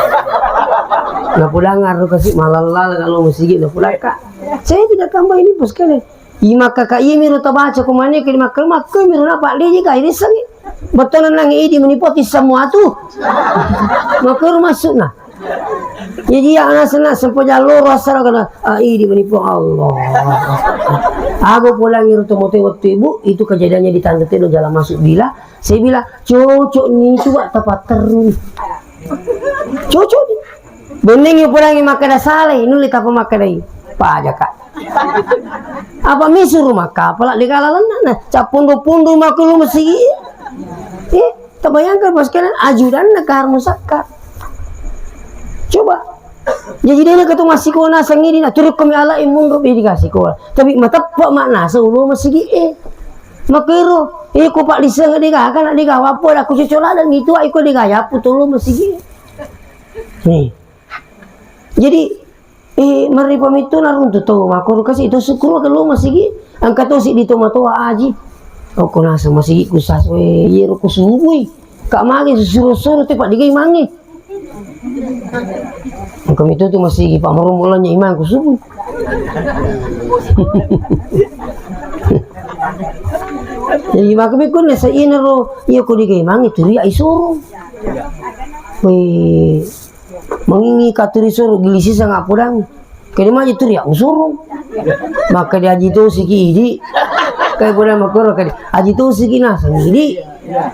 nah pulang ngaruh kasih malalal kalau musik itu pulang kak saya tidak tambah ini bos kalian ima kakak iya miru tabaca kumane ke makal miru apa dia jika ini sangi betul nang ini menipoti semua tuh makar masuk nah jadi yang anak sempoja loro asal kana ini menipu Allah aku pulang miru tomote waktu ibu itu kejadiannya di tanda telo jalan masuk bila saya bilang cocok nih coba tepat terus cocok bening pulangi makada salah nuli apa makada pak aja kak apa misur maka pala di kalalan nah capundu-pundu makulu mesti terbayangkan bos kalian ajudan nakar musakar coba Jadi dia nak kata masih kau nasa ngiri nak turut kami ala imun rob ini kasih kau. Tapi mata pak makna seulu masih gi makero ko pak lisa nga diga kan diga wapo aku cucola dan itu aku diga ya putulu masih gi. Nih. Jadi mari pamitu narun tuh makoro kasih itu syukur ke lu masih gi. Angkat tu si dito matoa aji. Aku nasa masih gi kusas we yero kusubui. Kak magi suruh-suruh tepat diga imangi. Kami itu masih pak marumulanya iman kusubuh. Jadi makami kun sa inero iya ko digay mang itu ria isuro. Weh mangingi katuri suro gilisi sa nga pudang. Kaya mah itu ria usuro. Maka di aji to siki idi. Kaya pudang makoro kaya aji to siki na sa idi.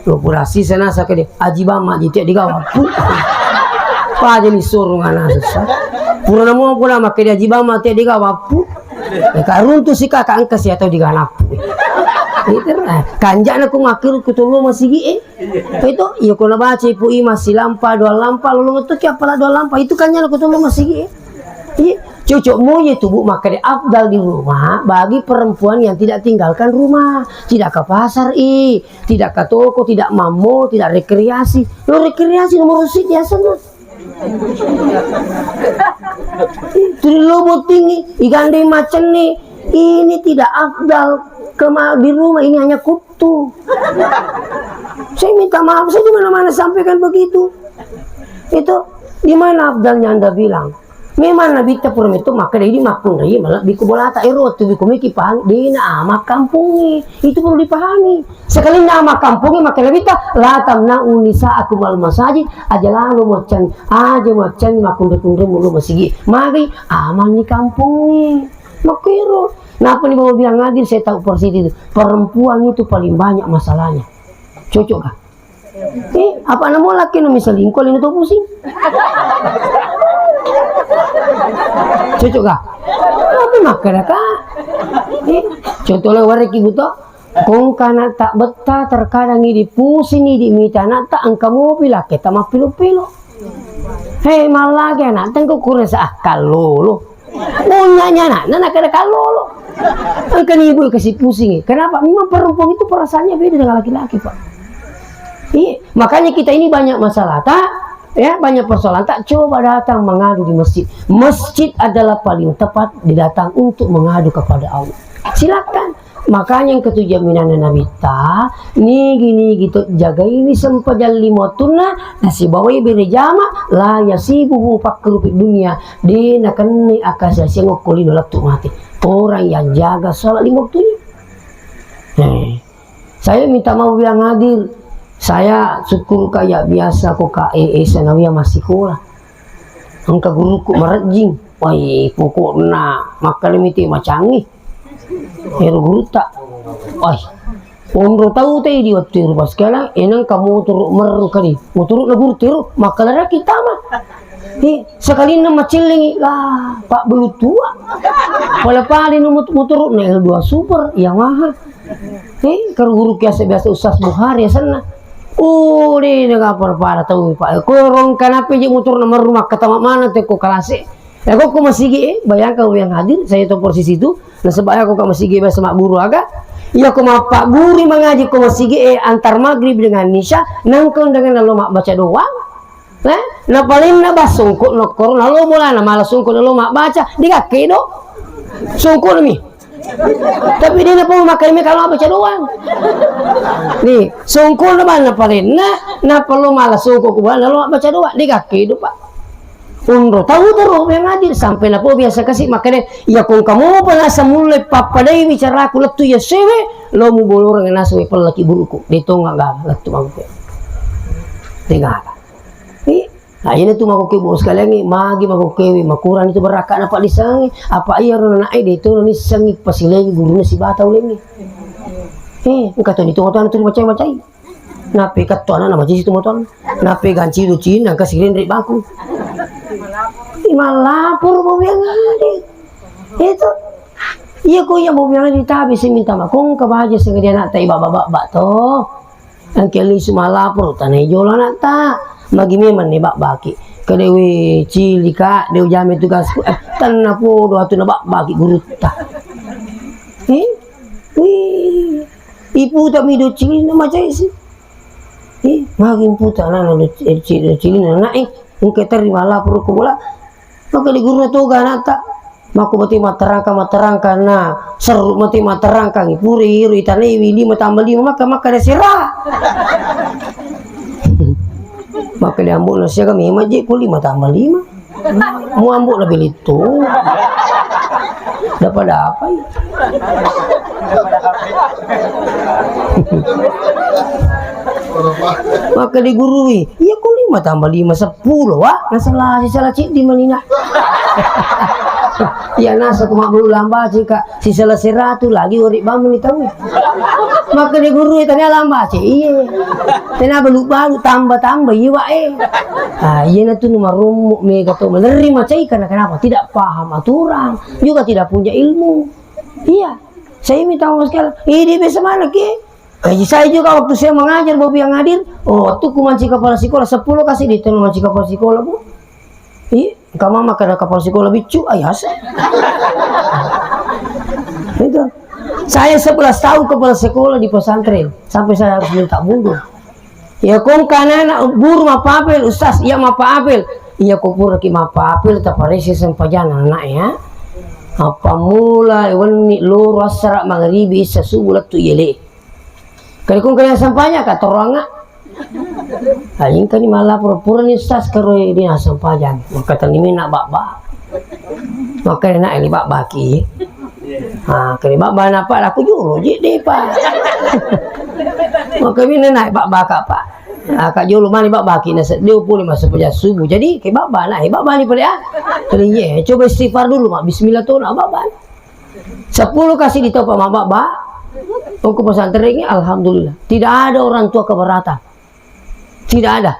Lo purasi sana sa kaya aji bama jite digawapu. Pa jadi suruh ngana susah. Pura namo pura maka di aji bama te digawapu. Karun tu si kakak angkas ya atau diganapu. Itu kanjak na kung akir kutulo masih gi itu iya ko na baca ipu masih lampa dua lampa lalu ngetuk ya pala dua lampa itu kanjak na kutulo masih gi iya cocok mo ya tubuh maka di afdal di rumah bagi perempuan yang tidak tinggalkan rumah, tidak ke pasar tidak ke toko, tidak mamo, tidak rekreasi. Lo rekreasi nomor rusit ya senut itu lobo tinggi igandeng macam nih ini tidak afdal di rumah ini hanya kutu. Saya minta maaf, saya di mana-mana sampaikan begitu. Itu di mana afdalnya Anda bilang? Memang Nabi Tapur itu maka dari makun dari malah biku bola tak ero tu biku miki paham di nama kampungi itu perlu dipahami. Sekali nama kampungi maka Nabi tak latam na unisa aku mal masajid aja lalu macam aja macam makun dekundre mulu masigi mari aman di kampungi makero. Nah apa nih bawa bilang adil saya tahu persis itu perempuan itu paling banyak masalahnya. Cocok kah? Apa nama laki nu misal lingkol ini tuh pusing. Cocok kah? Apa makanya kak? Contohnya warek ibu toh, kung kana tak betah terkadang ini pusing ini minta nak tak angka mobil lah kita mah pilu-pilu. Hei malah gak nak tengku kurang seakal lo. Punyanya nak kada kalau lo. Angka ibu kasih pusing. Kenapa? Memang perempuan itu perasaannya beda dengan laki-laki pak. Makanya kita ini banyak masalah tak? Ya banyak persoalan tak coba datang mengadu di masjid. Masjid adalah paling tepat didatang untuk mengadu kepada Allah. Silakan. Makanya yang ketujuh minana Nabi ta ni gini gitu jaga ini sempajal limotuna nasi bawai beri jama la yasibuhu fakru dunia di nakani akasa sengok kulino laktu mati orang yang jaga sholat lima waktunya. Saya minta maaf yang adil. Saya syukur kayak biasa kok sanawiyah masih kulah. Angka guruku merajing. Wah pokoknya maka limiti macangi. Hero guru tak. Wah. Umro tahu teh di waktu itu pas sekarang enang kamu turut meru kali. Mau turut na guru tiru maka lara kita mah. Sekali nama ciling lah Pak belut tua. Kalau paling mau turut na L2 super yang mahal. Kalau guru biasa Ustaz Bukhari ya sana. Di nggak apa-apa tahu Pak. Korong kenapa je motor nomor rumah kata mana teko kelas. Ya kok masih bayangkan yang hadir saya tahu posisi itu. Nah sebab aku masih sama guru agak. Ya aku Pak guru mengaji kok masih antar maghrib dengan nisya nangkon dengan lalu mak baca doang. Nah paling na basungkut no koron lalu bola na malah sungkut lalu mak baca dia kedo. Sungkut nih. Tapi dia nak makan mie kalau baca doang. Nih, sungkul mana paling na perlu malah sungkul kubuan lalu baca doang di kaki itu Pak. Unro tahu terus yang hadir sampai napo biasa kasih makanya ya kung kamu pernah semula papa dai bicara aku letu ya sewe lo mu bolor dengan nasu pelaki buruku itu enggak letu aku. Tinggal. Nah ini tuh mau kebo sekalian nih magi mau kewi makuran itu berakat apa disangi apa iya rona ai itu nih sangi pasileng gurunya si batau lagi. Kata itu motor itu macam-macam. Nape katuan nama jisi itu motor. Nape ganci lucin dan kasirin dari bangku. Malapur mau yang ada. Itu iya kok yang mau yang ada tapi saya minta makong kebahagia sengaja nak tai babak toh. Angkeli sumalapur tanah jola nak tak. Magi memang nih baki Kadewi cili kak, dewi jame tugasku. Tanah podo atu nabak bagi guru ta. Wih, ibu tak mido cili nama cai sih. Magin puta nana cili nana engke terima lapor ko bola. Maka di guru tu ganata. Maku mati materangka na seru mati materangka ngipuri iru itane wili tambah 5 maka ada serah. Maka dia ambuk nasi kami majik pun 5 tambah 5. Mau ambuk lebih itu. Dapat apa ya? Maka digurui, iya kok 5 tambah 5 10 wah. Salah cik di manina. Ya nasa kumak bulu lamba cika si selesai ratu lagi urik bangun tahu. Maka di guru tanya lamba cik iya. Tena balu tambah iya wa iya na tu nomor rumuk me kata menerima cik karena kenapa tidak paham aturan juga tidak punya ilmu. Iya saya minta sekarang ini bisa mana ke? Saya juga waktu saya mengajar Bobi yang hadir, tuh kumanci kepala sekolah 10 kasih ditolong manci kepala sekolah bu. Iya, kamu makan kepala sekolah bicu, ayah itu. Saya 11 tahun kepala sekolah di pesantren, sampai saya harus minta mundur. Ya kom kanana buru mapapel ustaz, iya mapapel. Iya kopur ki mapapel taparesi sempajana anak ya. Apa mula wani loro asra maghribi isa subuh tu yele. Kali kung kaya sampanya kata orangnya. Aing kan malah pura-pura nih ustaz karo di sampajan. Maka tani nak bak. Maka nak ini bak baki. Kali bak apa aku juru je deh pak. Maka mina naik bak apa. Kak julu mani bak baki nasa dia pulih masuk pejah subuh. Jadi ke bak naik bak ni pada Jadi ye coba istighfar dulu mak bismillah tuh nak bak 10 kasih ditopak mak bak. Untuk pesantrennya alhamdulillah tidak ada orang tua keberatan. Tidak ada.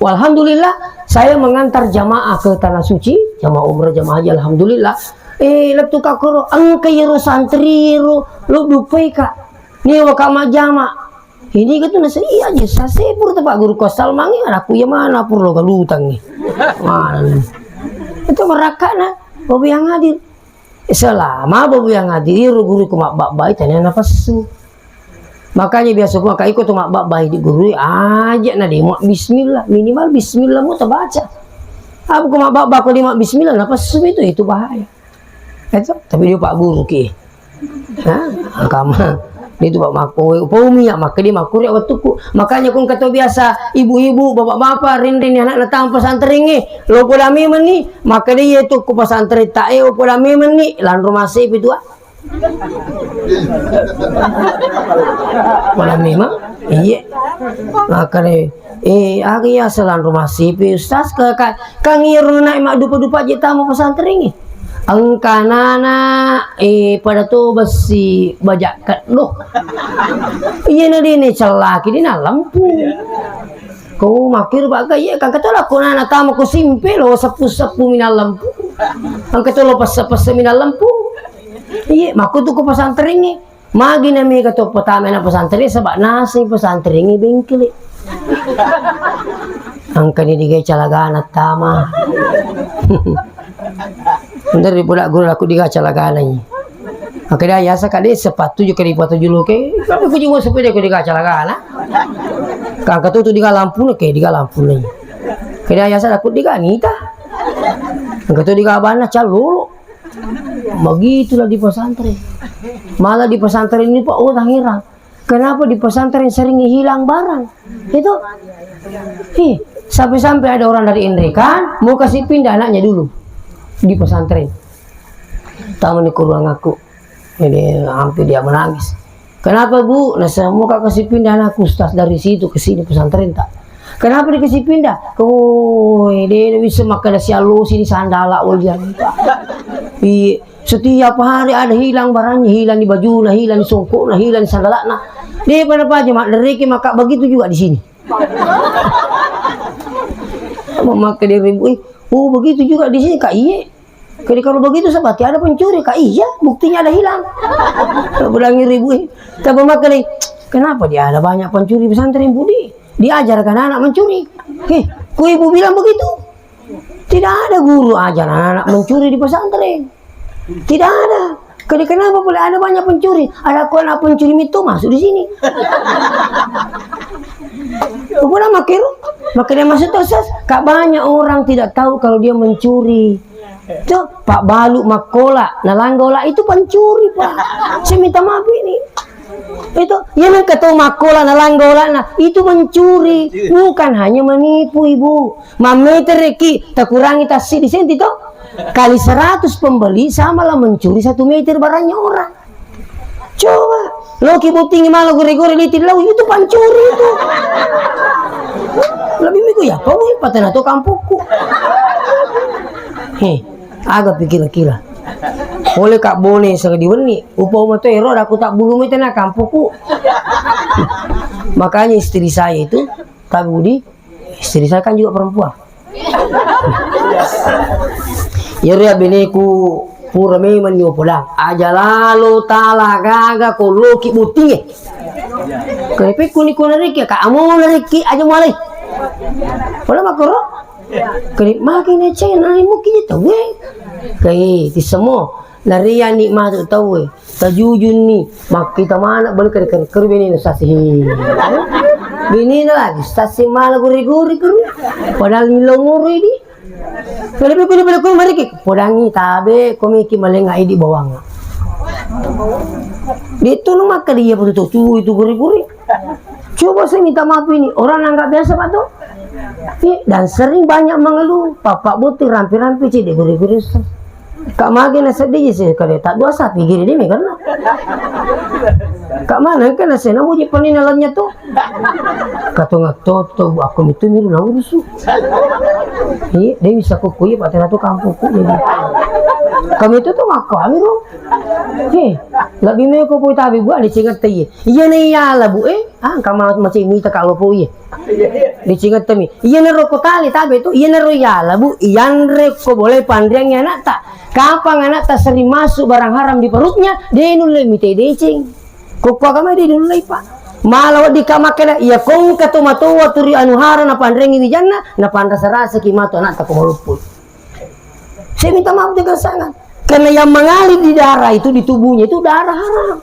Alhamdulillah saya mengantar jamaah ke tanah suci, jamaah umrah, jamaah haji alhamdulillah. Letu kakoro angka yero santri yero lo dupai kak. Ni wakama jama. Ini kata nasi iya aja saya pur tempat guru kosal mangi anakku ya mana pur lo galutang nih. Mana? Itu merakana Bobi yang hadir. Selama Bobi yang hadir guru kumak bak baik tanya nafasu. Makanya biasa maka ikut mak bak baik di guru aja nah deh bismillah minimal bismillah mau terbaca. Aku mak bak kalau mak bismillah nafasu itu bahaya. Itu tapi dia pak guru ki. Agama dia tu pak makoi upumi ya maka dia makuri waktuku. Makanya kung kata biasa ibu-ibu bapak-bapak rin anak datang pesantren ni lo pola memen ni maka dia tu ku pesantren tak pola memen ni lan rumah sip itu pola memen iya maka dia ya selan rumah sip ustaz kang ngirun naik mak dupa-dupa je tamu pesantren ni angkanana pada tu besi bajak kedok iya nadi ni celaki di lampu kau makir bagai ya kan kata lah kau nana tamu kau simpe lo sepu minal lampu kan kata lo pas minal lampu iya maku tu kau pesantren ni magi nami kata pertama na pesantren sebab nasi pesantren ni bengkel angkani digai calagana tama Dari budak guru aku digaca lagananya. Akhirnya ya sekali sepatu juga di foto julu ke. Tapi aku juga sepeda aku digaca lagana. Kang katu tu diga lampu ke diga lampu nih. Akhirnya ya aku diga nita. Kang katu diga bana calulu. Begitulah di pesantren. Malah di pesantren ini Pak orang heran. Kenapa di pesantren sering hilang barang? Itu. Sampai-sampai ada orang dari Indrikan mau kasih pindah anaknya dulu. Di pesantren tamu ni kurang aku ini hampir dia menangis. Kenapa bu? Nah semua kasih pindah anakku ustaz dari situ ke sini pesantren tak. Kenapa dikasih pindah? Dia bisa makan nasi halus ini sandala uljan. Setiap hari ada hilang barangnya, hilang di baju, hilang di songkok, hilang di sandala. Dia pada aja mak deriki maka begitu juga di sini. Maka dia ribu begitu juga di sini kak iya. Jadi kalau begitu berarti ada pencuri kak iya, buktinya ada hilang. Berangin ribu. Tapi maka nih, kenapa dia ada banyak pencuri pesantren budi? Diajarkan anak mencuri. Ku ibu bilang begitu. Tidak ada guru ajar anak-anak mencuri di pesantren. Tidak ada. Kenapa boleh ada banyak pencuri? Ada anak pencuri itu masuk di sini. Kemudian makanya masuk tersas. Kak banyak orang tidak tahu kalau dia mencuri. Itu Pak Balu Makola, Nalanggola itu pencuri Pak. Saya minta maaf ini. Itu yang ketemu Makola, Nalanggola, nah itu mencuri, bukan hanya menipu Ibu. Mameter reki, tak kurangi tas di sini toh. Kali 100 pembeli sama lah mencuri 1 meter barangnya orang. Coba, Loki tinggi malu gore-gore litir lau itu pencuri itu. Lebih miku ya, kau patah nato kampungku. Agak pikir-kira. Oleh Kak Bone sering diweni, upama tuh error aku tak bulu itu nak kampungku. Makanya istri saya itu, Kak Budi, istri saya kan juga perempuan. Ya ria beneku pura memang nyo pulang. Aja lalu talagaga ko loki butinge. Kepe kuni reki Kak amo reki aja mulai. Wala makoro. Kani makin cina mo kini tahu. Kai di semua larian nikmat tahu. Tajujun ni mak kita mana balik ke bini stasi. Bini lagi stasi malah guri-guri keru. Padahal nilonguri di. Kalau mereka podangi tabe komiki malengai di bawang. Itu nu maka dia betul itu guri-guri. Coba saya minta maaf ini orang nggak biasa Pak tuh. Dan sering banyak mengeluh, Pak butuh rampi-rampi sih di guri-guri. Kak makin sedih sih kalau tak dua sapi gini deh karena. Kak mana kan saya nak uji peninalannya tuh. Kata toto aku itu miru na urusu. Iya, dia bisa kukuyi pada satu kampungku jadi. Kami itu tuh makam itu. Lebih meko pui tabi buat dicingat teh. Iya nih ya lah bu kamu macam minta kalau pui. Dicingat temi. Iya nih rokok tali tabi itu. Iya nih ya lah bu. Iya reko boleh pandangnya anak tak. Kapan anak tak sering masuk barang haram di perutnya, dia nulai mite decing. Kok kami dia nulai Pak. Malah di kamakena ia kong katomato turi anu haram na pandrengi di jannah na pandas-rasa kimato anak tak komolupul. Saya minta maaf dengan sangat. Karena yang mengalir di darah itu di tubuhnya itu darah haram.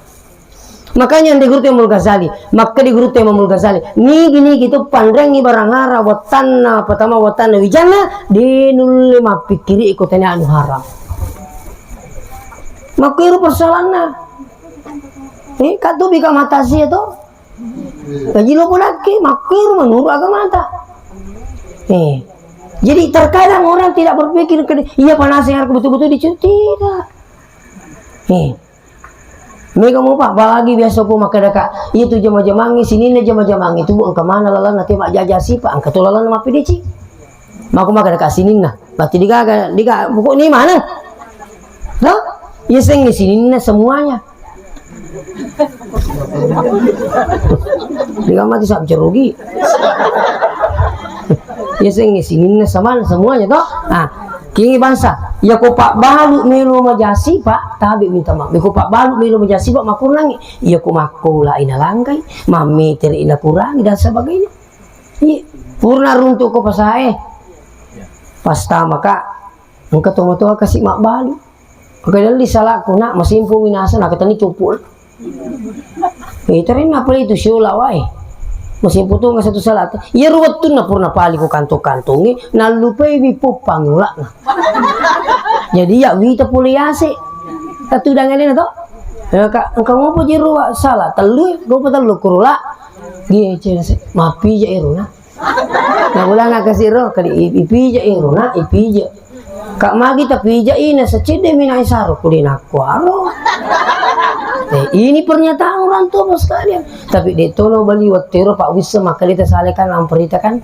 Makanya di guru Imam Ghazali, maka di guru Imam Ghazali, gini gitu pandrengi barang haram watana pertama watana wijana dinulai mapikiri ikutannya anu haram. Makiru persoalannya. Katu bika mata sih itu. Gaji lo pun lagi makiru menurut agama mata. Jadi terkadang orang tidak berpikir iya panasnya betul-betul dicuci tidak. Mereka mau Pak lagi biasa aku makan dekat. Itu jama-jamangi sini nih jama-jamangi itu bukan kemana lalan nanti mak jajasi Pak angkat lalan sama PDC. Mau makan dekat sini nah. Berarti diga buku ini mana? Loh? Ya saya sini semuanya. Dia mati sak cerugi. Ya saya sini semuanya toh. Nah, kini bangsa. Ya ko Pak Balu melu majasi Pak, tabi minta maaf. Ko Pak Balu melu majasi Pak makurangi. Ya ko makola ina langkai, mameter ina kurangi dan sebagainya. Purna runtuk ko pasae. Pasta maka engkau tomo-tomo kasih mak Balu. Kaya di salah ko na masimpo minasa na katani cupul. Rin apa itu syola wae. Masimpo to nga satu salat. Ya ruwet tu na purna pali ko kanto-kantongi nalupay bipo pangula na. Jadi ya wita puliase. Katudangan na to. Engkau mo po jiruwa salah telu go pa telu kurula. Gi mapija iruna. Na wala nga kasiro kali ipija iruna ipija. Kak magi tapi ina secede mina isaro kudin aku aro. Ini pernyataan orang tua bos sekalian. Tapi di tono bali waktero Pak Wisa maka kita salekan lamperita kan.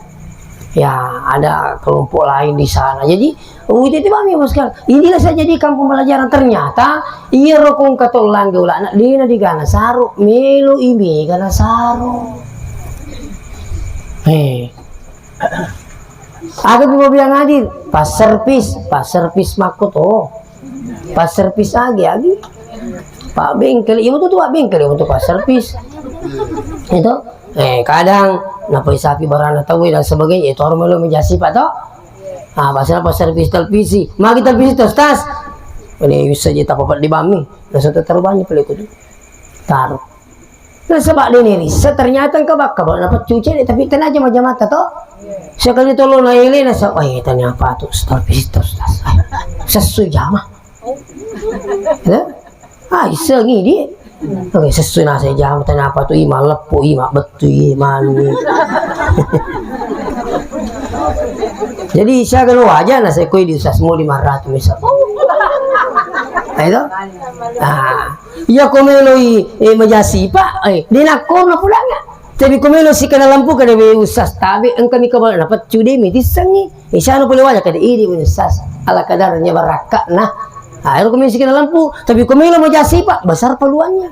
Ya ada kelompok lain di sana. Jadi itu bami bos sekalian. Inilah saja di kampung pelajaran ternyata iya rokong katolang geula anak dina di gana saru melu ibi gana saru. Aku mau bilang hadir pas servis makut pas servis agi Pak bengkel ibu tuh Pak bengkel untuk pas servis itu kadang napoi sapi barana tahu dan sebagainya itu orang melu menjasi Pak toh pasal servis televisi. Mari televisi tos tas. Ini bisa jadi apa di bami. Nah satu taruh banyak pelek itu. Taruh. Nah sebab ini ternyata kabak dapat cuci tapi tenaga macam mata toh. Sekali tolong naili na sa tanya apa tuh televisi tos tas. Sesuai jama. Isa dia. Oke, sesuai nasi jam tanya apa tuh ima lepo ima betul mani. Jadi saya kalau aja nasi kue di usah semua 500 misal. Ayo, iya komelo majasi pak, di nakom na pula nga. Tapi komelo si kana lampu kada be usas tabi engkau ni kabal dapat cude mi disengi. Isa no boleh wajah kada ini usas ala kadarnya baraka nah. Ayo komelo si kana lampu, tapi komelo majasi pak besar peluangnya.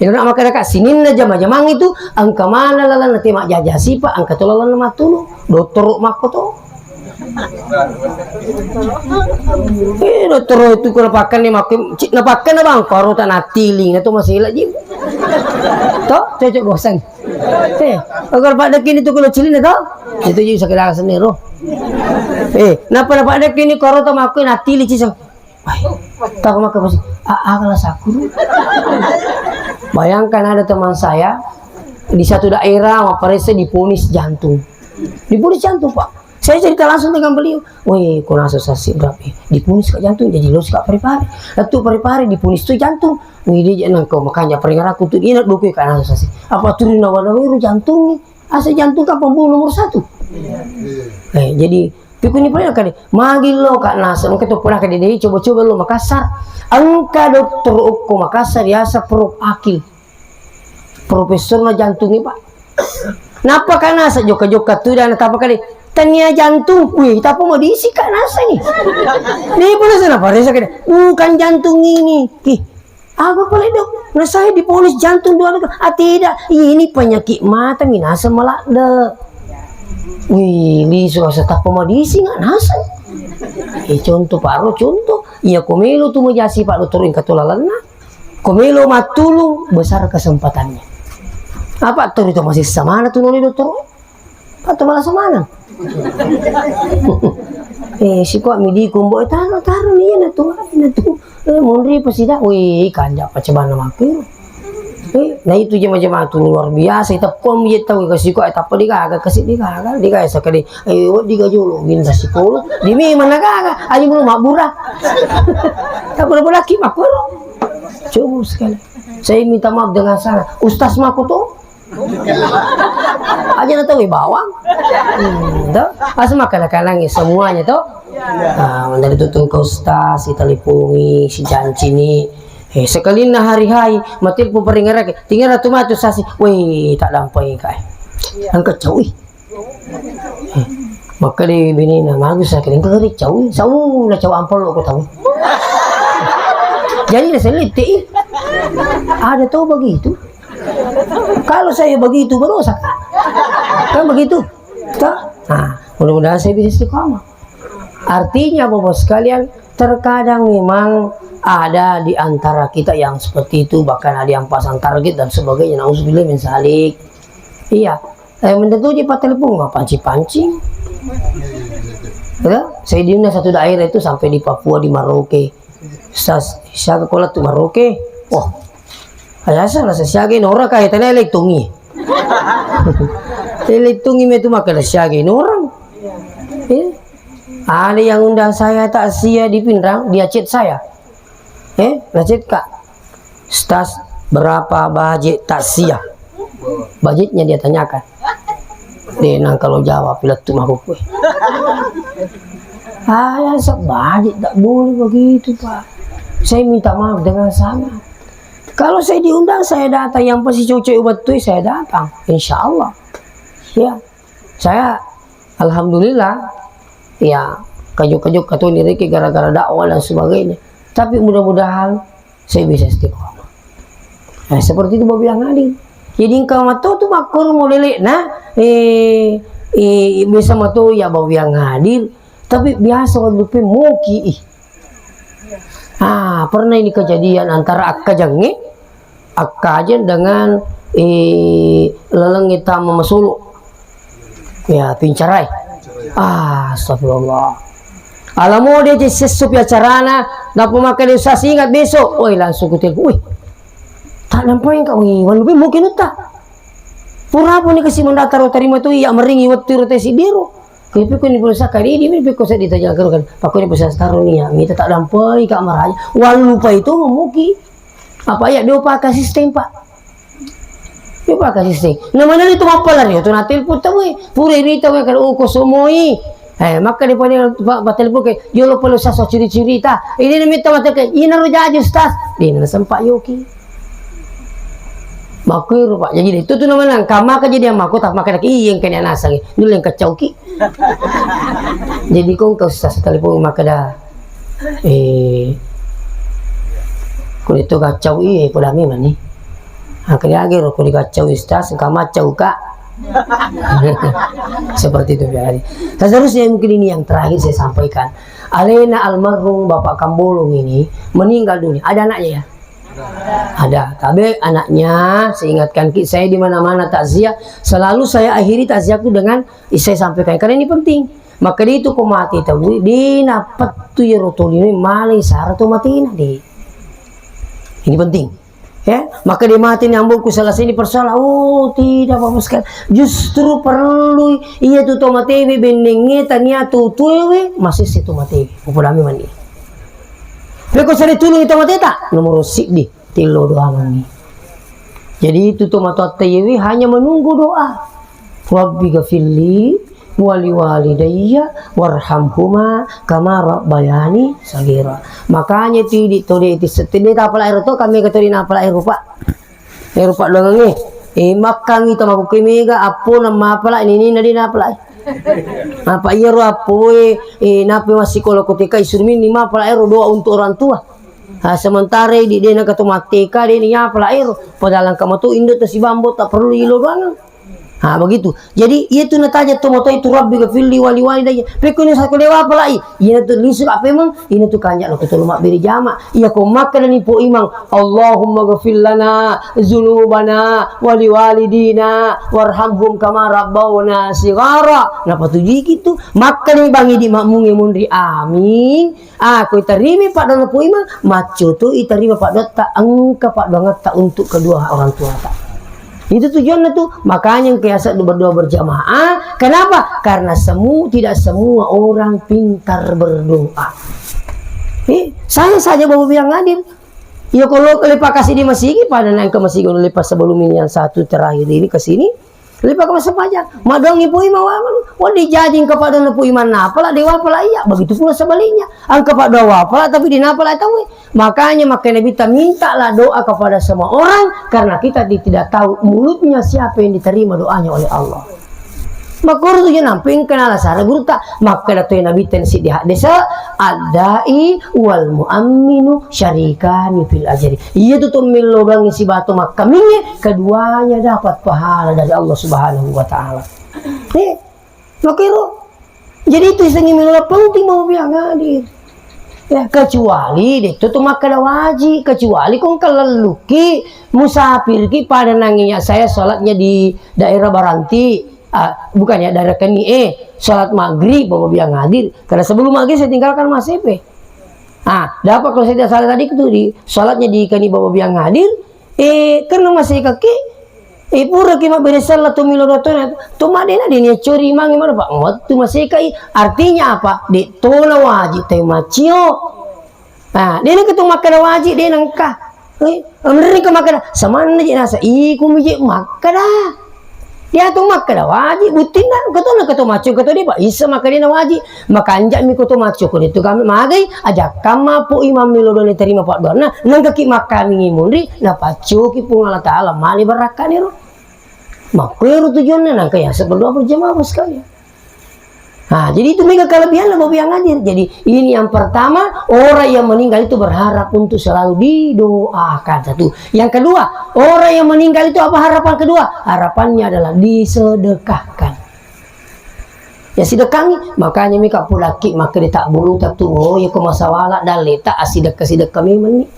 Yang nak makan dekat sini na jama-jamang itu angka mana lalan nanti mak jajasi pak angka tu lalan nama tulu dokter mak tu. Dokter itu kalau pakai ni makin napakan na bang karo tak natiling itu masih lagi. Toh cocok bosan. Agar pak dekin itu kalau cilin itu itu juga sekedar sendiri. Napa dapat dekin ni karo tak makin natiling cisang. Tak makan masih. Kalau sakuru. Bayangkan ada teman saya di satu daerah Maparese diponis jantung. Diponis jantung pak. Saya cerita langsung dengan beliau. Wih, kau asosiasi berapa? Diponis ke jantung jadi los ke pari-pari. Lalu pari-pari diponis tu jantung. Wih dia jangan kau makanya peringat aku tu dia nak dukui ke asosiasi. Apa turun nawa-nawa jantung ni? Asa jantung kan pembunuh nomor 1. Jadi pikun ni pernah kali. Manggil lo kak Nasa. Mungkin tu pernah kali dia coba-coba lo Makassar. Angka dokter Oko Makassar biasa Prof Akil. Profesor na jantung ni pak. Napa kan Nasa joka-joka tu dan apa kali? Tanya jantung, wih, kita mau diisi kak Nasa ni. Ni pun sana pada saya kata, bukan jantung ini. Apa boleh dok? Nah saya diponis jantung 2 kali. Tidak, ini penyakit mata minasa melada. Wih, li suasa tak mau diisi nggak Nasa. Contoh paro contoh. Iya komelo tu majasi pak dokter yang katulalan na. Komelo matulung besar kesempatannya. Apa tuh itu masih sama tuh noli dokter? Atau malah sama? Si kok midi kumbo taruh nih na tuh. Mondri pasida, wih kanja pacaban nama aku. Nah itu jema-jema tuh luar biasa. Kita kom dia tahu kasih kok apa dia agak kasih dia agak dia kayak sekali. Dia jolo bin kasih kolo. Di mana kagak? Aja belum mabura. Tak boleh lagi makro. Coba sekali. Saya minta maaf dengan sana. Ustaz maku tuh. Aja nak tahu bawang. Asal makan semuanya tuh. Dari tutun ke ustaz, si talipungi, si janci ni. Sekali na hari-hari matil po paringarak tinggal tu matu sasi weh tak lampai kai angkat jauh maka di bini na bagus saya kering kerik jauh na jauh ampol aku tahu jadi na seliti ada tahu begitu kalau saya begitu berdosa kan begitu tak mudah-mudahan saya bisa istiqamah artinya bapak sekalian terkadang memang ada di antara kita yang seperti itu, bahkan ada yang pasang target dan sebagainya. Nauzubillah min zalik. Iya, menentu di telepon nggak pancing-pancing. Ya, saya di satu daerah itu sampai di Papua di Merauke. Saya sekolah tuh Merauke. Oh, ayah salah saya orang kaya tanah elektungi. Elektungi itu makan saya orang. Ada yang undang saya tak sia di Pindrang, dia chat saya. Budget kak, stas berapa budget taksiah? Budgetnya dia tanyakan. Dia nang kalau jawab pilih tuh mah kue. Ya budget tak boleh begitu pak. Saya minta maaf dengan sangat. Kalau saya diundang saya datang, yang pasti cuci ubat tuh saya datang, insya Allah. Ya, saya alhamdulillah ya kajuk-kajuk katu diri gara-gara dakwah dan sebagainya. Tapi mudah-mudahan saya bisa istiqomah. Seperti itu babi yang adil. Jadi engkau matu tu makur mau lelek nah bisa matu ya babi yang adil. Tapi biasa waktu muki. Pernah ini kejadian antara Akajen dengan Leleng Hitam Masulu. Ya, Pincarai. Astagfirullah. Alamu dia sesup ya carana, dapat makan dia usah ingat besok. Oi langsung ku telepon. Wih, tak nampak kau ni, lebih mungkin tak. Pura pun ni kasih mendatar terima tu ya meringi waktu rotasi biru. Tapi kau ni berusaha kali ini, tapi kau saya ditanya kan, pak kau ni berusaha taruh ni ya, minta tak nampak kamar aja. Walau lupa itu memuki. Apa ya dia pakai sistem pak? Dia pakai sistem. Namanya itu apa lah dia? Tu nak telepon tahu? Pura ini tahu kalau kau semui. Maka dia pada telepon ke, yo lo perlu sasa ciri-ciri ta. Ini dia minta mata ke, ini naruh jadi ustaz. Dia nak sempat yoki. Maka rupa jadi itu tu namanya kama ke jadi amaku tak makan lagi yang kena nasa ke. Dulu yang kacau ki. Jadi kau ustaz telepon maka dah. Kau itu kacau pada mima ni. Akhirnya lagi kau dikacau ustaz, kama kacau kak. Seperti itu biar. Seharusnya mungkin ini yang terakhir saya sampaikan. Alena almarhum Bapak Kambolong ini meninggal dunia. Ada anaknya ya? Ada. Tapi anaknya saya ingatkan saya di mana-mana takziah selalu saya akhiri takziahku dengan saya sampaikan karena ini penting. Maka dia itu kau mati tahu di napat tu ya rotolini malai syarat tu mati nanti. Ini penting. Ya, maka dia mati nyambungku selesai ini persoalan. Oh tidak apa sekali. Justru perlu iya tu tomatewi bendengnya tania tu tuewe masih si tomatewi. Upulami mandi. Beko cari tulung itu mati tak nomor sik di tilo doa mandi. Jadi itu tomatewi hanya menunggu doa. Rabbi ghafirli wali walidayya warhamhuma kama rabbayani sagira. Makanya tidak todi itu setidaknya tak apalah air tu kami kata dina apalah air rupa doang ni. Makan kita maku kemiga apa nama apalah ini nadi apalah. Apa iya ro apa napi masih kalau ketika isurmin ni apalah air doa untuk orang tua. Sementara di dia nak kata mateka dia ni apalah air padahal kamu tu induk tu si bambu tak perlu ilo doang. Begitu. Jadi itu nataja tu moto itu Rabbi ghafirli wali walidayya. Pekune sako dewa apa lai? Iya tu lisuk apa emang? Ini tu kanjak lo ketul mak beri jama. Iya ko makan ni po imang. Allahumma ghafir lana dzunubana wali walidina warhamhum kama rabbawna shighara. Napa tu gitu? Makan ni bangi di makmungi mundri amin. Aku terima pak dono po imang. Maco tu iterima pak dot tak angka pak dongat tak untuk kedua orang tua tak. Itu tujuannya tuh, makanya kiasat berdoa berjamaah. Kenapa? Karena tidak semua orang pintar berdoa. Saya saja bawa bilang hadir. Ya kalau lepas kasih di masjid, pada naik ke masjid lepas sebelum ini yang satu terakhir ini ke sini, lepas ke masjid aja. Madong ibu imam, dijajing kepada ibu iman apalah dewa apalah iya. Begitu pula sebaliknya. Angka pak doa apalah tapi di apalah tahu. Makanya kita mintalah doa kepada semua orang karena kita tidak tahu mulutnya siapa yang diterima doanya oleh Allah. Maka tu je namping kenal sara guru tak maka datu Nabi tensi di desa adai wal muamminu syarikani fil ajri. Iya tu milogang isi batu maka minye keduanya dapat pahala dari Allah Subhanahu wa taala. Maka itu jadi itu isengin miloga penting mau biang hadir. Ya, kecuali itu tuh maka wajib kecuali kong keleluki musafir ki pada nanginya saya sholatnya di daerah Baranti bukannya daerah Keni sholat maghrib bawa biang hadir karena sebelum maghrib saya tinggalkan Mas Epe dapat kalau saya tidak salah tadi itu di sholatnya di Keni bawa biang hadir karena masih kaki pura kima beresal tu milodotona tu madena dia curi mangi mana pak ngot tu masih kai artinya apa di tola wajib teh macio dia nak ketung makan wajib dia nangka bener ke makan samana je nasa iku miji makan dia tu makan wajib butin dan ketung macio ketung dia pak isa makan dia wajib makan anjak mi ketung macio ko itu kami magai ajak kama po imam milodone terima pak dona nang kaki makan ngimundri na pacio ki pung Allah taala mali barakah ni ro. Maka tujuannya nangka ya berdoa berjamaah sekali. Jadi itu mega kelebihan lah yang hadir. Jadi ini yang pertama orang yang meninggal itu berharap untuk selalu didoakan satu. Yang kedua orang yang meninggal itu apa harapan kedua? Harapannya adalah disedekahkan. Ya sedekah makanya mika pulaki maka dia tak bulu tak tuh ya kemasawala dan letak asidek kami meni.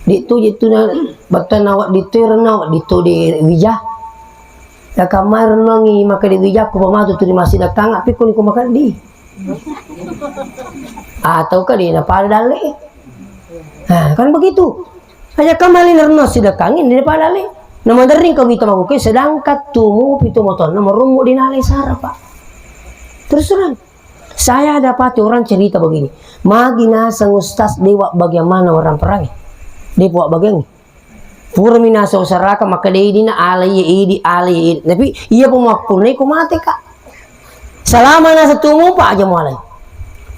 Itu na batan awak ditirna awak di wijah. Da kamar nangi maka di bijak ko pamatu tu di masjid datang api ko ni ko makan di. Atau ka di na pada dale. Nah, kan begitu. Aja kamali nerno sida kangin di pada dale. Nama dering kau kita mabuke sedangkan tumu pitu motor nama rumu di nalai sara pak. Terus terang, saya dapati orang cerita begini. Magina sang ustaz dewa bagaimana orang perang. Dewa bagaimana? Pura minasa usaraka maka dia dina alai tapi ia pemakpun ko mati kak. Selama nasa tumu pak aja mulai.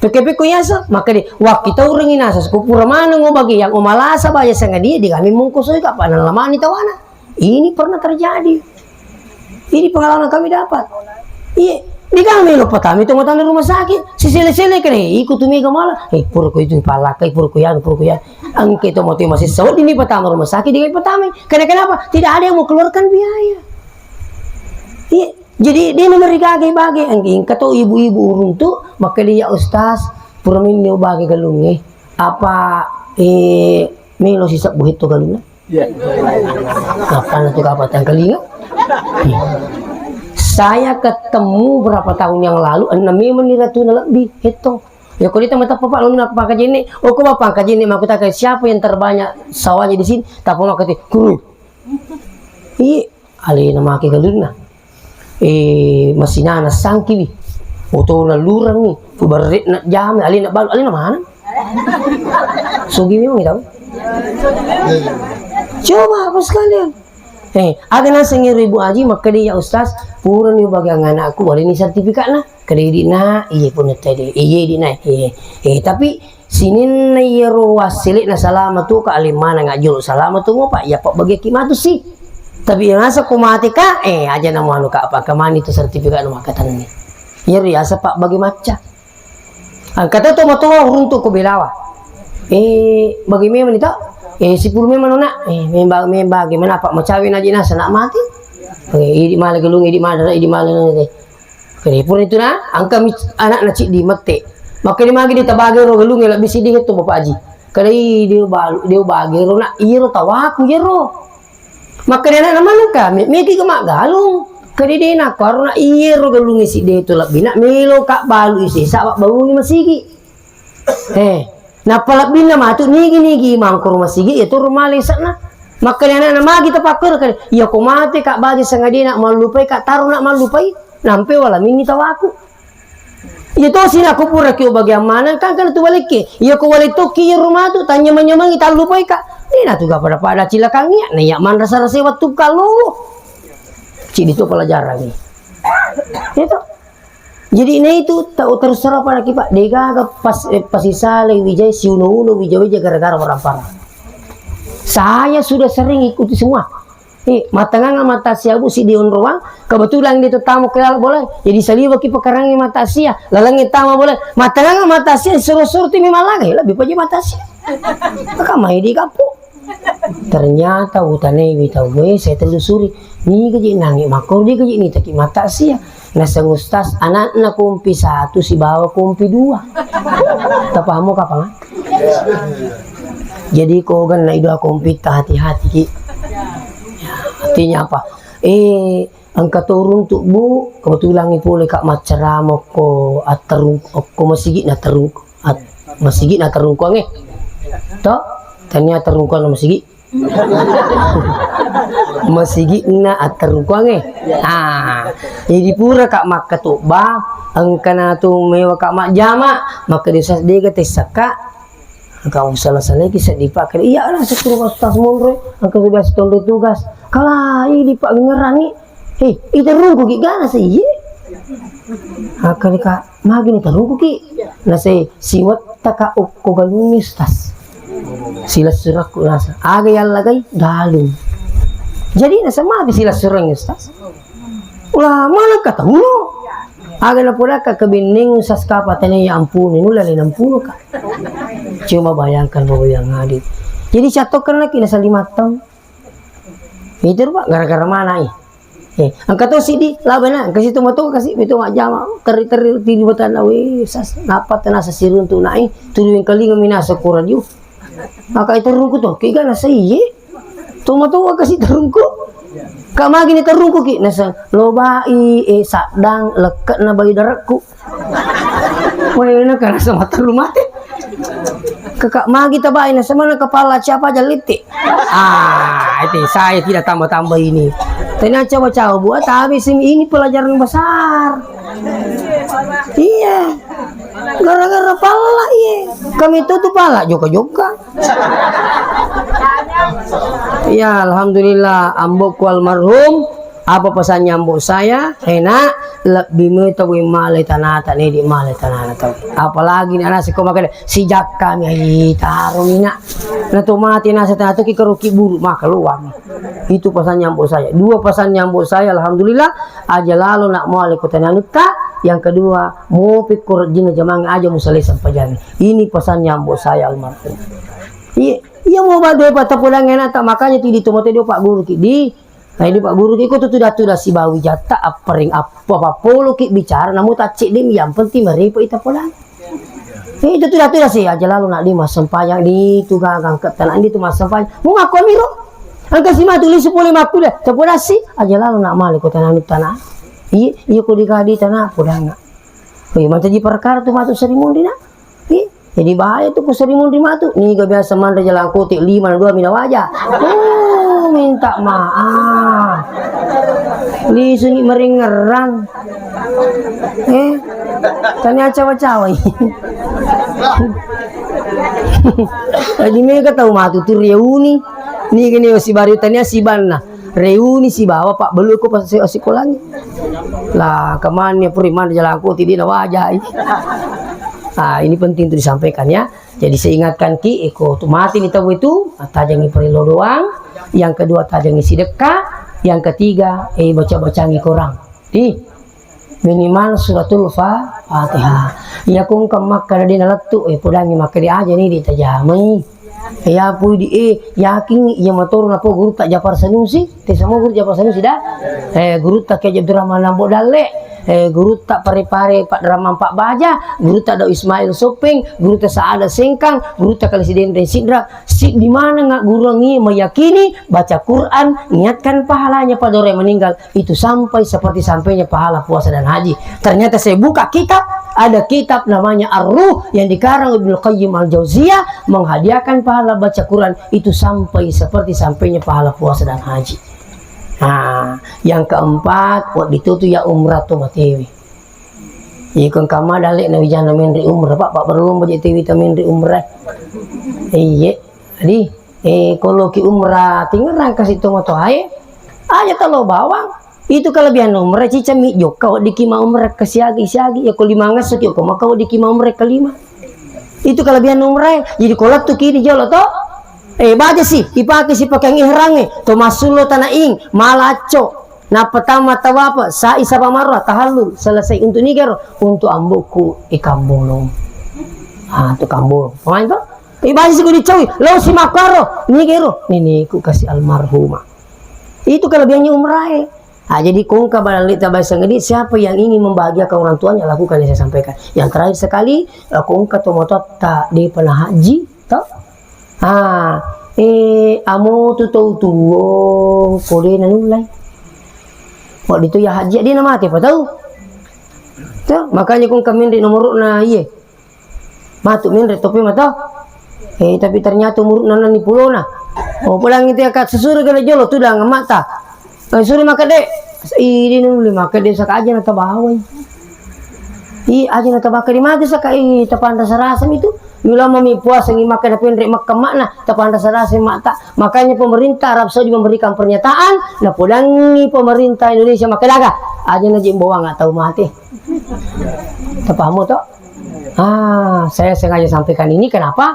Peke-peke yasa maka dia wah kita orang inasa pura mana ngo bagi yang umalasa baja sanga dia di kami mungkus kak panan lama ni tawana. Ini pernah terjadi. Ini pengalaman kami dapat. Iya, di kami lo petami itu matang di rumah sakit. Si sele-sele kene ikut tumi kamala. Pura ko itu palakai, pura ko yan. Angke itu motif masih sawat ini pertama rumah sakit di petami. Kenapa? Tidak ada yang mau keluarkan biaya. Iya, jadi dia memberi bagi angking. Kata ibu-ibu urun tu, maka dia ustaz pura minyo bagi galunge. Apa melo sisa buhit to galunge. Apa nanti kapatan kelinga? Saya ketemu berapa tahun yang lalu 6 menit lebih itu. Ya kalau kita mata bapak lu nak pakai jini, kok bapak pakai jini aku tak siapa yang terbanyak sawahnya di sini, tapi mau kata guru. Ali nama aki galuna. Masih nana sangki. Oto na lurang ni, kubarit nak jam, ali nak balu, ali na mana? So gini memang tahu. Coba apa sekalian. Ada nasa ibu haji maka dia ustaz pura ni bagi anakku boleh ni sertifikat nah. Kedai di na iya pun tadi iya di na tapi sini na yero wasilik na salama tu ka alimana ngajul salama tu mo pak ya pak bagi kimatu sih. Tapi yang nasa kumatika aja nama anu ka apa kamani tu sertifikat nama katan ni. Ya riasa pak bagi maca. Kata tu matu untuk ko belawa. Bagi memang ni tak 10 memang nak memang gimana pak mau cawin aja nasa nak mati di malah gelung di malah pun itu nah angka anak nak cik di mate maka di magi di tabagi ro gelung lebih sidih itu bapak haji kalau dia bagi ro nak iya ro tawaku ya ro maka dia nak mana ka meki ke mak galung kali dia nak karo nak iya ro gelung isi dia itu lebih nak melo kak balu isi sabak bau ni masigi nah palabin na matu nigi mangkur masigi itu rumah lesak na maka anak nama kita pakar kan ya ko mati kak bagi sengaja nak malupai kak taruh nak malupai nampe wala mini tawaku ya to sini aku pura kio bagaimana kan tu balik ke ya ko wala to ki rumah tu tanya menyamang kita lupai kak ni na tu pada cilakangnya na ya man rasa waktu kalau cik itu pelajaran ni itu. Jadi ini itu tahu terserah pada kita. Dega pas isale wijay si uno wijay gara-gara orang parah. Saya sudah sering ikuti semua. Matangan mata siabu si dion ruang kebetulan dia tamu kelal boleh. Jadi saliwa ki pekarangi mata sia, lalangi tamu boleh. Matangan mata sia suruh-suruh ti lagi lebih paji mata sia. Maka mai di kapuk. Ternyata hutane tahu saya telusuri. Ni keji nangi makor dia keji ni taki mata sia. Nasa ngustas anak na kumpi 1 si bawa kumpi 2 tapamu kapan jadi kau kan na ido kumpi hati-hati ki ya, artinya apa ang katurun tu bu kebetulan ipule kak maceramo ko aterung ko masigi na terung masigi na terung ko to tanya terung ko na masigi masigi na aterung ko jadi pura kak mak ketuba angkana tu mewa kak mak jama maka desa dia kata saka kau salah-salah kisah dipakai iya lah sesuruh ustaz monre angka sudah setondok tugas kalau ini pak ngerani itu rungku ki gana sih akan kak magini terungku ki nasi siwat taka ukko galung ustaz sila surak nasa aga yalla gai galung jadi nasa mati sila surang ustaz ulah mana kata ulo aga na pula ka kebining usas kapatanya ya ampun ini ulah 60 ka cuma bayangkan bahwa yang hadit jadi catok karena kina 5 tahun itu pak gara-gara mana angkat tuh sidi lah benar kasih tu matu kasih itu mak jama teri di batan awe sas napa tanasa sirun tu nai tuduin kali ngamina sekura diu maka itu rungku tuh kiga na sih tu matu kasih terungku Kak magi ni terungku ki nasa lobai sadang leket na bayi daratku. Woi na kana sama teru mati. Kakak magi tabai nasa mana kepala siapa aja litik. Itu saya tidak tambah-tambah ini. Ternyata coba buat tapi ini pelajaran besar. Iya. Gara-gara pala iya. Kami itu tuh pala juga. Ya alhamdulillah ambokku almarhum. Apa pesannya ambok saya? Enak lebih metawi malai tanata nih di malai tanata. Apalagi nih anak siko makan si jakka nih taruh mina. Nah tuh mati nasi tanah tuh kikeruki buru maka luang. Itu pesannya ambok saya. Dua pesannya ambok saya alhamdulillah aja lalu nak mau alikutan anuta. Yang kedua mau pikir jina jamang aja musalih sampai jami. Ini pesannya ambok saya almarhum. Iya mau badai patah pulang enak tak makanya tidak tomote dia Pak Guru di. Nah ini Pak Guru itu tuh si bawi jata apering apa polo ki bicara namun tak cek dim yang penting meripu itu pulang. Itu tuh sih aja lalu nak di mas sempayang di itu gagang ketelan di itu mas sempayang mau ngaku miro angka si mah tulis 10 50 dah terpulang sih aja lalu nak malik kota tanah iya kau dikadi tanah pulang nak. Macam di perkara tuh matu serimundi nak. Jadi bahaya tuh serimundi matu nih gak biasa mandra jalan kotik 5-2 mina wajah. Minta maaf li sunyi meringeran tanya cawa-cawa jadi mereka tahu matu tuh reuni nih gini si baru tanya si bana reuni si bawa Pak belum aku pas sekolah lah kemana periman jalan aku tidak wajah. Nah ini penting untuk disampaikan ya. Jadi saya ingatkan ki eko tuh mati nih tahu itu tajangi perilo doang. Yang kedua tajangi sedekah. Yang ketiga baca-baca ngi Quran. Di minimal suratul Fatihah. Ya kung kemak kada dina letu pudangi maka dia aja nih ditajami. Ya pui di yakin ya motor napo guru tak Jafar Sanusi. Te semua guru Jafar Sanusi dah. Guru tak ke Abdurrahman Lambo Dalek. Guru tak pare-pare Pak Draman Pak Baja, guru tak ada Ismail Sopeng, guru tak Saada Sengkang, guru tak Kalesiden dan Sidra. Di mana nggak guru ngi meyakini baca Quran, niatkan pahalanya pada orang yang meninggal itu sampai seperti sampainya pahala puasa dan haji. Ternyata saya buka kitab, ada kitab namanya Ar-Ruh yang dikarang Ibnu Qayyim Al-Jauziyah menghadiahkan pahala baca Quran itu sampai seperti sampainya pahala puasa dan haji. Nah, yang keempat, waktu itu tuh ya umrah tuh matewi. Ikon kama dalek na wijana menri umrah Pak perlu baca TV vitamin di umrah. Jadi kalau ki umrah tinggal rangkas itu moto ae aja kalau bawang itu kelebihan umrah cica mi jok kau dikima umrah ke siagi ya kalau 5 ngasut ya kau kau dikima umrah kelima. Itu kelebihan umrah. Jadi kolak tuh kiri jolo toh. Baca sih, dipakai si pakai ihrange, to masulo tanaing, malaco. Nah pertama tahu apa? Sa'i sapa marwah tahallul selesai untuk niger untuk amboku ikambolong. Tuh kambol. Pemain tuh. Baca sih gue dicawi, lo si makaro nigero. Nini ku kasih almarhumah. Itu kelebihannya umrah. Jadi kung kabalik tabasa ngedi siapa yang ingin membahagiakan orang tuanya lakukan yang saya sampaikan. Yang terakhir sekali, kung katomotot tak di pernah haji, toh? Amo tu tahu kode nanulai. Waktu itu ya haji dia nama apa tahu? Tuh, makanya kung kami di nomor na iye. Matuk min topi mata. Tapi ternyata umur nana ni pulau na. Pulang itu ya kat susur kena jolo tu dah ngamata. Suri maka dek. Ini nanulai maka dek sak aja nata bawai. Aja nata bakar di mati sak tapan dasar-dasar itu. Mula mami puasa ngi makan tapi ndrek makan makna tapan dasar-dasar mata. Makanya pemerintah Arab Saudi memberikan pernyataan na pulangi pemerintah Indonesia makan daga. Aja na jimbawa nggak tahu mati. Tepamu toh? Saya sengaja sampaikan ini kenapa?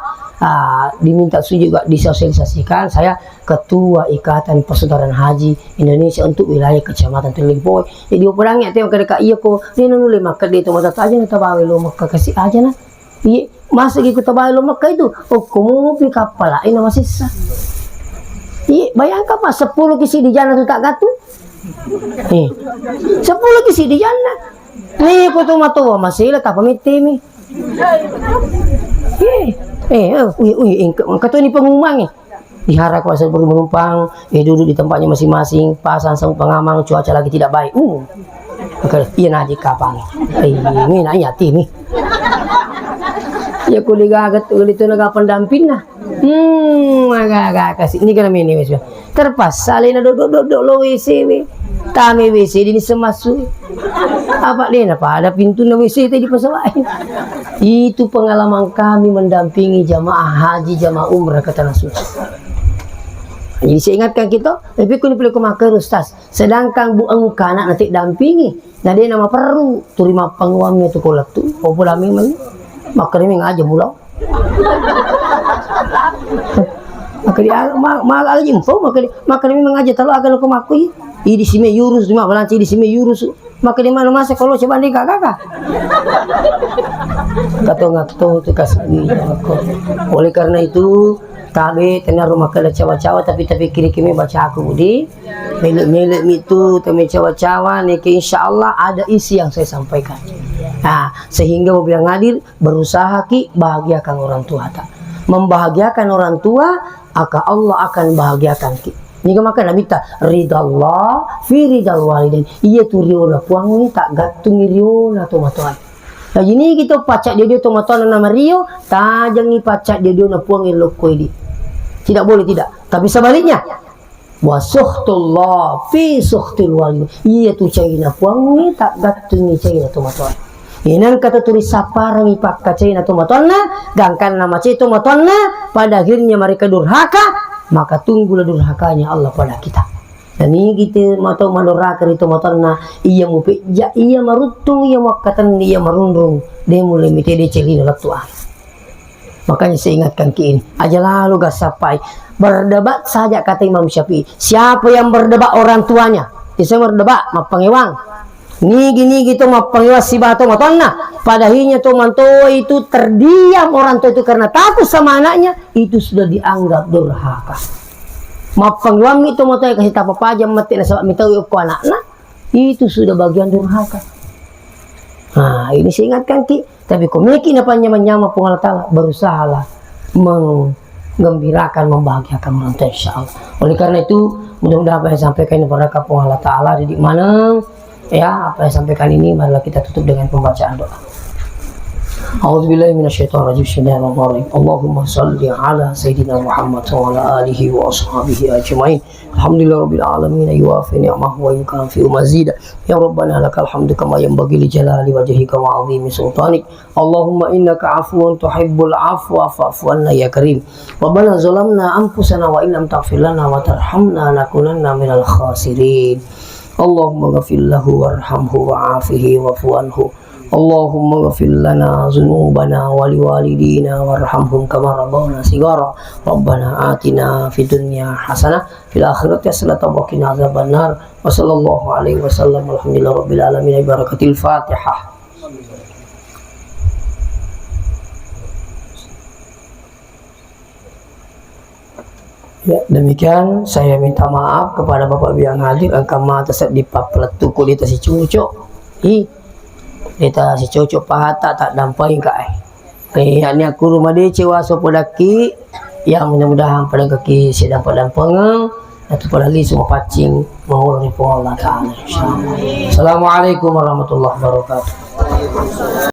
Diminta juga disosialisasikan. Saya Ketua Ikatan Persaudaraan Haji Indonesia untuk wilayah Kecamatan Tulimpoy. Jadi orangnya tengok ke iya kok dia nulis maka dia itu mata aja na tabawi lo maka kasih aja na. Iya, masa gitu tabawi lo maka itu. Kamu pi kapal lain masih sah. Iya, bayangkan Pak 10 kisi di jana tu tak gatu. 10 kisi di jana. Nih ko tu matawa masih lah tak pamitimi. Kato ni pengumuman dihara kuasa penumpang, duduk di tempatnya masing-masing, pasang sang pengamang, cuaca lagi tidak baik. Maka iya naji kapang. Ini nanya nih. Ya kuliah agak itu naga pendamping nah. Agak kasih ini kan ini wes. Terpas salina duduk lo WC we. Tame WC ini semasu. Apa lena apa ada pintu na WC tadi pesawat. Itu pengalaman kami mendampingi jamaah haji, jamaah umrah ke tanah suci. Jadi saya ingatkan kita, tapi kau ni perlu kemakar ustaz. Sedangkan bu engkau nak nanti dampingi, nah dia nama perlu terima penguamnya tu kolak tu. Apa lami mana? Maka dia mengajar pulau. Maka dia malah info, maka dia mengajar kalau akan aku makui. Di sini yurus, cuma balanci di sini yurus. Maka di mana masa kalau coba nih kakak. Kata tu kasih. Oleh karena itu. Tabe tena rumah kala cawa-cawa tapi kiri-kiri baca aku budi milik itu temi cawa-cawa nih insyaallah ada isi yang saya sampaikan. Nah sehingga bilang hadir berusaha ki bahagiakan orang tua tak membahagiakan orang tua maka Allah akan bahagiakan ki. Jika maka nabi ta ridallah fi ridal walidain iya tu riona puang ni tak gantung riona tu matuan. Nah ini kita pacak dia tu matuan nama Rio tajangi pacak dia na puang elokoi di. Tidak boleh tidak, tapi sebaliknya wasuhtullah fi suhtil walid iya tu caina puangi tak gatungi caina tu matuan inan kata tulis saparang ipak caina tu matuanna gangkan nama tu matuanna pada akhirnya mereka durhaka maka tunggulah durhakanya Allah pada kita dan ini kita matau madurhaka itu matuanna iya mupi iya marutung iya makatan iya marundung dia mulai mitede celina latua. Makanya saya ingatkan ke ini aja lalu gak sampai berdebat saja kata Imam Syafi'i. Siapa yang berdebat orang tuanya? Bisa berdebat mapangewang. Ni gini gitu mapangewang si bato matonna. Padahinya tu mantua itu terdiam orang tua itu karena takut sama anaknya itu sudah dianggap durhaka. Mapangewang itu mantua kasih tapa paja mati na sebab minta ko anaknya itu sudah bagian durhaka. Nah ini saya ingatkan ki. Tapi komiki napanya menyama Allah Ta'ala berusahalah menggembirakan, membahagiakan orang tua insyaallah. Oleh karena itu mudah-mudahan apa yang sampaikan kepada Allah Ta'ala di mana ya apa yang sampaikan ini marilah kita tutup dengan pembacaan doa. A'udzubillahi minasyaitonir rajim. Bismillahirrahmanirrahim. Allahumma shalli ala sayyidina Muhammad wa ala alihi wa ashabihi ajmain. Alhamdulillahirabbil alamin yuwafi ni'amahu wa yukafi mazida. Ya Rabbana lakal hamdu kama yanbaghi li jalali wajhika wa 'azimi sultanik. Allahumma innaka 'afuwun tuhibbul 'afwa fa'fu 'anna ya karim. Rabbana zalamna anfusana wa illam taghfir lana wa tarhamna lakunanna minal khasirin. Allahumma ghfir lahu warhamhu wa'afihi wa'fu anhu. Allahumma ghfir lana dzunubana wa liwalidina warhamhum kama rabbawna shighara. Rabbana atina fid dunya hasanah fil akhirati hasanah wa qina adzabannar. Wa sallallahu alaihi wasallam alhamdulillahirabbil alamin barakatil Fatihah. Ya, demikian saya minta maaf kepada Bapak Biang hadir angka mata set di papletu kulit si cucuk. Kita si cocok pahata tak dampai kai. Ini aku rumah dia cewa sopodaki yang mudah-mudahan pada kaki sedang padang pengang atau pada li semua pacing mau Allah Ta'ala. Assalamualaikum warahmatullahi wabarakatuh.